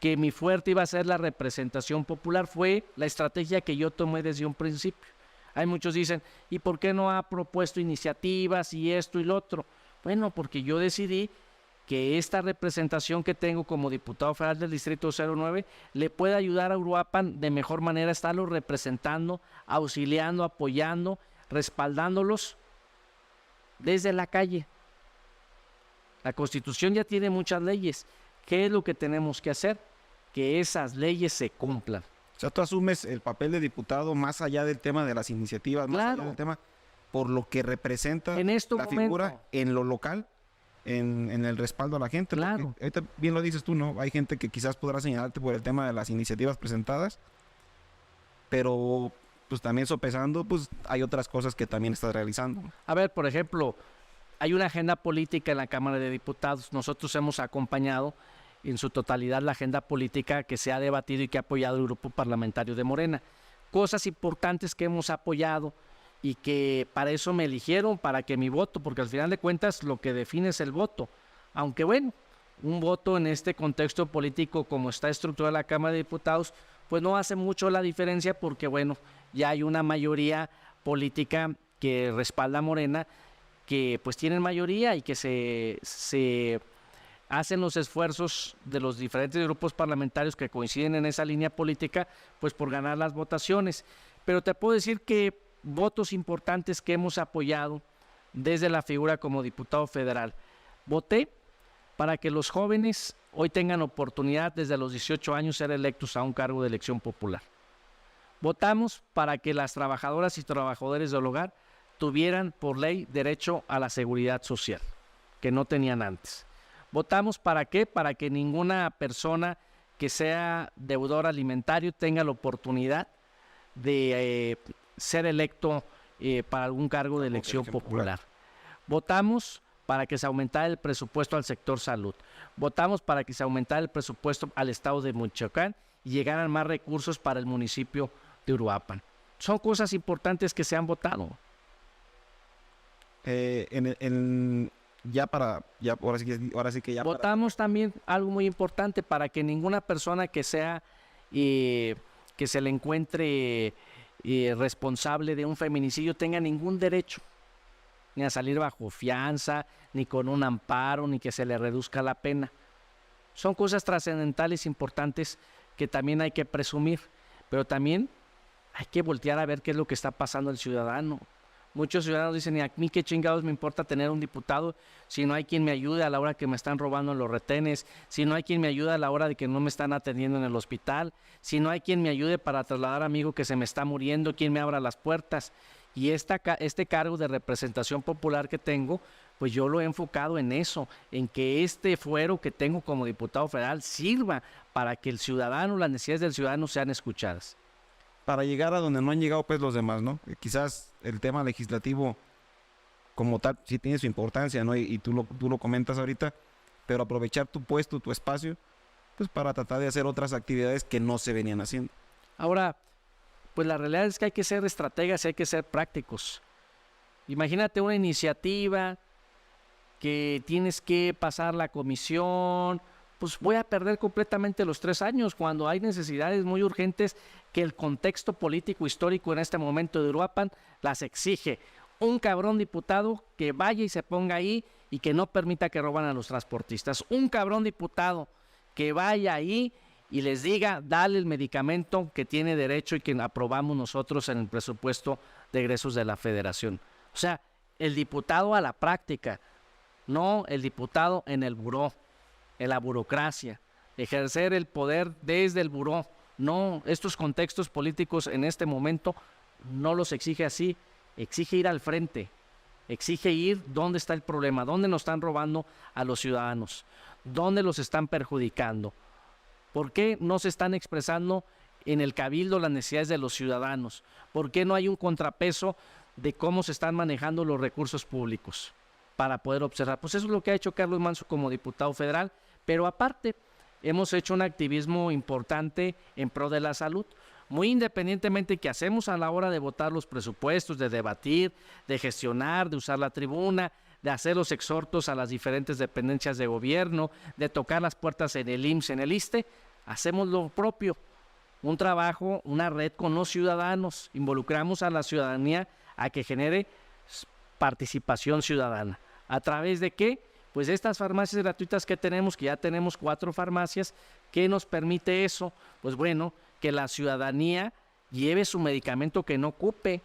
que mi fuerte iba a ser la representación popular. Fue la estrategia que yo tomé desde un principio. Hay muchos dicen, ¿y por qué no ha propuesto iniciativas y esto y lo otro? Bueno, porque yo decidí que esta representación que tengo como diputado federal del Distrito 09 le puede ayudar a Uruapan de mejor manera, estarlos representando, auxiliando, apoyando, respaldándolos desde la calle. La Constitución ya tiene muchas leyes. ¿Qué es lo que tenemos que hacer? Que esas leyes se cumplan. O sea, tú asumes el papel de diputado más allá del tema de las iniciativas, más allá del tema por lo que representa la figura en lo local, en el respaldo a la gente. Claro. Ahorita bien lo dices tú, ¿no? Hay gente que quizás podrá señalarte por el tema de las iniciativas presentadas, pero pues también sopesando, pues hay otras cosas que también estás realizando. A ver, por ejemplo, hay una agenda política en la Cámara de Diputados. Nosotros hemos acompañado en su totalidad la agenda política que se ha debatido y que ha apoyado el grupo parlamentario de Morena. Cosas importantes que hemos apoyado y que para eso me eligieron, para que mi voto, porque al final de cuentas lo que define es el voto. Aunque bueno, un voto en este contexto político como está estructurada la Cámara de Diputados, pues no hace mucho la diferencia porque bueno, ya hay una mayoría política que respalda a Morena, que pues tienen mayoría y que se hacen los esfuerzos de los diferentes grupos parlamentarios que coinciden en esa línea política, pues por ganar las votaciones. Pero te puedo decir que votos importantes que hemos apoyado desde la figura como diputado federal. Voté para que los jóvenes hoy tengan oportunidad desde los 18 años ser electos a un cargo de elección popular. Votamos para que las trabajadoras y trabajadores del hogar tuvieran por ley derecho a la seguridad social, que no tenían antes. Votamos ¿para qué? Para que ninguna persona que sea deudor alimentario tenga la oportunidad de ser electo para algún cargo de elección popular. Votamos para que se aumentara el presupuesto al sector salud. Votamos para que se aumentara el presupuesto al estado de Michoacán y llegaran más recursos para el municipio de Uruapan. Son cosas importantes que se han votado. Ahora sí que votamos también algo muy importante para que ninguna persona que sea que se le encuentre responsable de un feminicidio tenga ningún derecho ni a salir bajo fianza, ni con un amparo, ni que se le reduzca la pena. Son cosas trascendentales importantes que también hay que presumir, pero también hay que voltear a ver qué es lo que está pasando al ciudadano. Muchos ciudadanos dicen, ¿y a mí qué chingados me importa tener un diputado si no hay quien me ayude a la hora que me están robando en los retenes, si no hay quien me ayude a la hora de que no me están atendiendo en el hospital, si no hay quien me ayude para trasladar a mi hijo que se me está muriendo, quien me abra las puertas? Y este cargo de representación popular que tengo, pues yo lo he enfocado en eso, en que este fuero que tengo como diputado federal sirva para que el ciudadano, las necesidades del ciudadano sean escuchadas. Para llegar a donde no han llegado pues los demás, ¿no? Quizás el tema legislativo como tal sí tiene su importancia, ¿no? Y tú lo comentas ahorita, pero aprovechar tu puesto, tu espacio, pues para tratar de hacer otras actividades que no se venían haciendo. Ahora, pues la realidad es que hay que ser estrategas y hay que ser prácticos. Imagínate una iniciativa que tienes que pasar la comisión, pues voy a perder completamente los 3 años cuando hay necesidades muy urgentes que el contexto político histórico en este momento de Uruapan las exige. Un cabrón diputado que vaya y se ponga ahí y que no permita que roban a los transportistas. Un cabrón diputado que vaya ahí y les diga, dale el medicamento que tiene derecho y que aprobamos nosotros en el presupuesto de egresos de la Federación. O sea, el diputado a la práctica, no el diputado en el buró, en la burocracia, ejercer el poder desde el buró. No, estos contextos políticos en este momento no los exige así, exige ir al frente, exige ir dónde está el problema, dónde nos están robando a los ciudadanos, dónde los están perjudicando. ¿Por qué no se están expresando en el cabildo las necesidades de los ciudadanos? ¿Por qué no hay un contrapeso de cómo se están manejando los recursos públicos para poder observar? Pues eso es lo que ha hecho Carlos Manso como diputado federal, pero aparte hemos hecho un activismo importante en pro de la salud, muy independientemente que hacemos a la hora de votar los presupuestos, de debatir, de gestionar, de usar la tribuna, de hacer los exhortos a las diferentes dependencias de gobierno, de tocar las puertas en el IMSS, en el ISSSTE, hacemos lo propio, un trabajo, una red con los ciudadanos, involucramos a la ciudadanía a que genere participación ciudadana. ¿A través de qué? Pues estas farmacias gratuitas que tenemos, que ya tenemos 4 farmacias, ¿qué nos permite eso? Pues bueno, que la ciudadanía lleve su medicamento que no ocupe,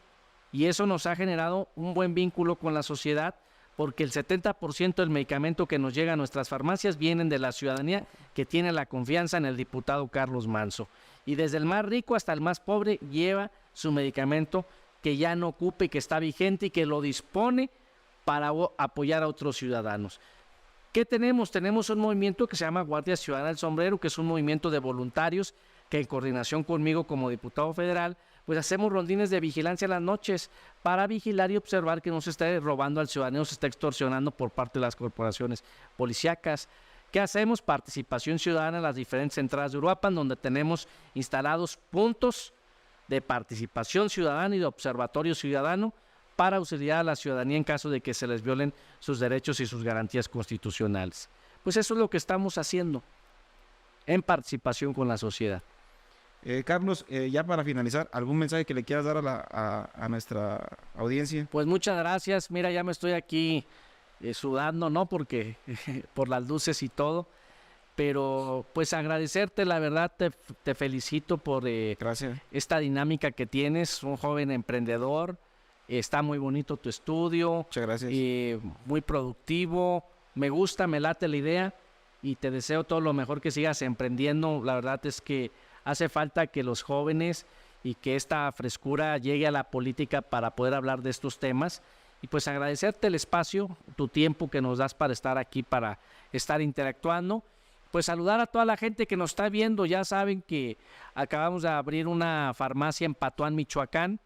y eso nos ha generado un buen vínculo con la sociedad, porque el 70% del medicamento que nos llega a nuestras farmacias vienen de la ciudadanía que tiene la confianza en el diputado Carlos Manso. Y desde el más rico hasta el más pobre lleva su medicamento que ya no ocupe y que está vigente y que lo dispone para apoyar a otros ciudadanos. ¿Qué tenemos? Tenemos un movimiento que se llama Guardia Ciudadana del Sombrero, que es un movimiento de voluntarios que en coordinación conmigo como diputado federal, pues hacemos rondines de vigilancia en las noches para vigilar y observar que no se esté robando al ciudadano, no se esté extorsionando por parte de las corporaciones policíacas. ¿Qué hacemos? Participación ciudadana en las diferentes entradas de Uruapan, donde tenemos instalados puntos de participación ciudadana y de observatorio ciudadano para auxiliar a la ciudadanía en caso de que se les violen sus derechos y sus garantías constitucionales. Pues eso es lo que estamos haciendo en participación con la sociedad. Carlos, ya para finalizar, ¿algún mensaje que le quieras dar a nuestra audiencia? Pues muchas gracias. Mira, ya me estoy aquí sudando, ¿no? Porque por las luces y todo. Pero pues agradecerte, la verdad, te felicito por Gracias. esta dinámica que tienes, un joven emprendedor. Está muy bonito tu estudio, Muchas gracias. muy productivo. Me gusta, me late la idea y te deseo todo lo mejor, que sigas emprendiendo. La verdad es que hace falta que los jóvenes y que esta frescura llegue a la política para poder hablar de estos temas. Y pues agradecerte el espacio, tu tiempo que nos das para estar aquí, para estar interactuando. Pues saludar a toda la gente que nos está viendo. Ya saben que acabamos de abrir una farmacia en Patuán, Michoacán,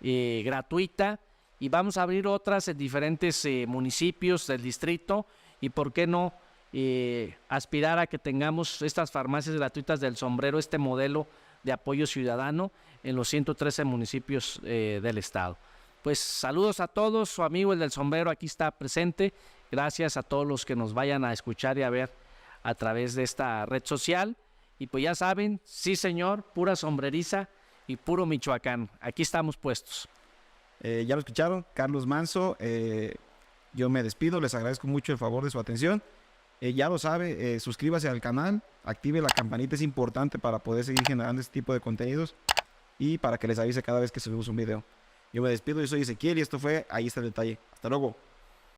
gratuita, y vamos a abrir otras en diferentes municipios del distrito. Y por qué no aspirar a que tengamos estas farmacias gratuitas del Sombrero, este modelo de apoyo ciudadano en los 113 municipios del estado. Pues saludos a todos, su amigo el del Sombrero aquí está presente. Gracias a todos los que nos vayan a escuchar y a ver a través de esta red social. Y pues ya saben, sí señor, pura sombreriza y puro Michoacán. Aquí estamos puestos. Ya lo escucharon, Carlos Manso. Yo me despido, les agradezco mucho el favor de su atención. Ya lo sabe, suscríbase al canal, active la campanita, es importante para poder seguir generando este tipo de contenidos y para que les avise cada vez que subimos un video. Yo me despido, yo soy Ezequiel y esto fue Ahí está el detalle. Hasta luego.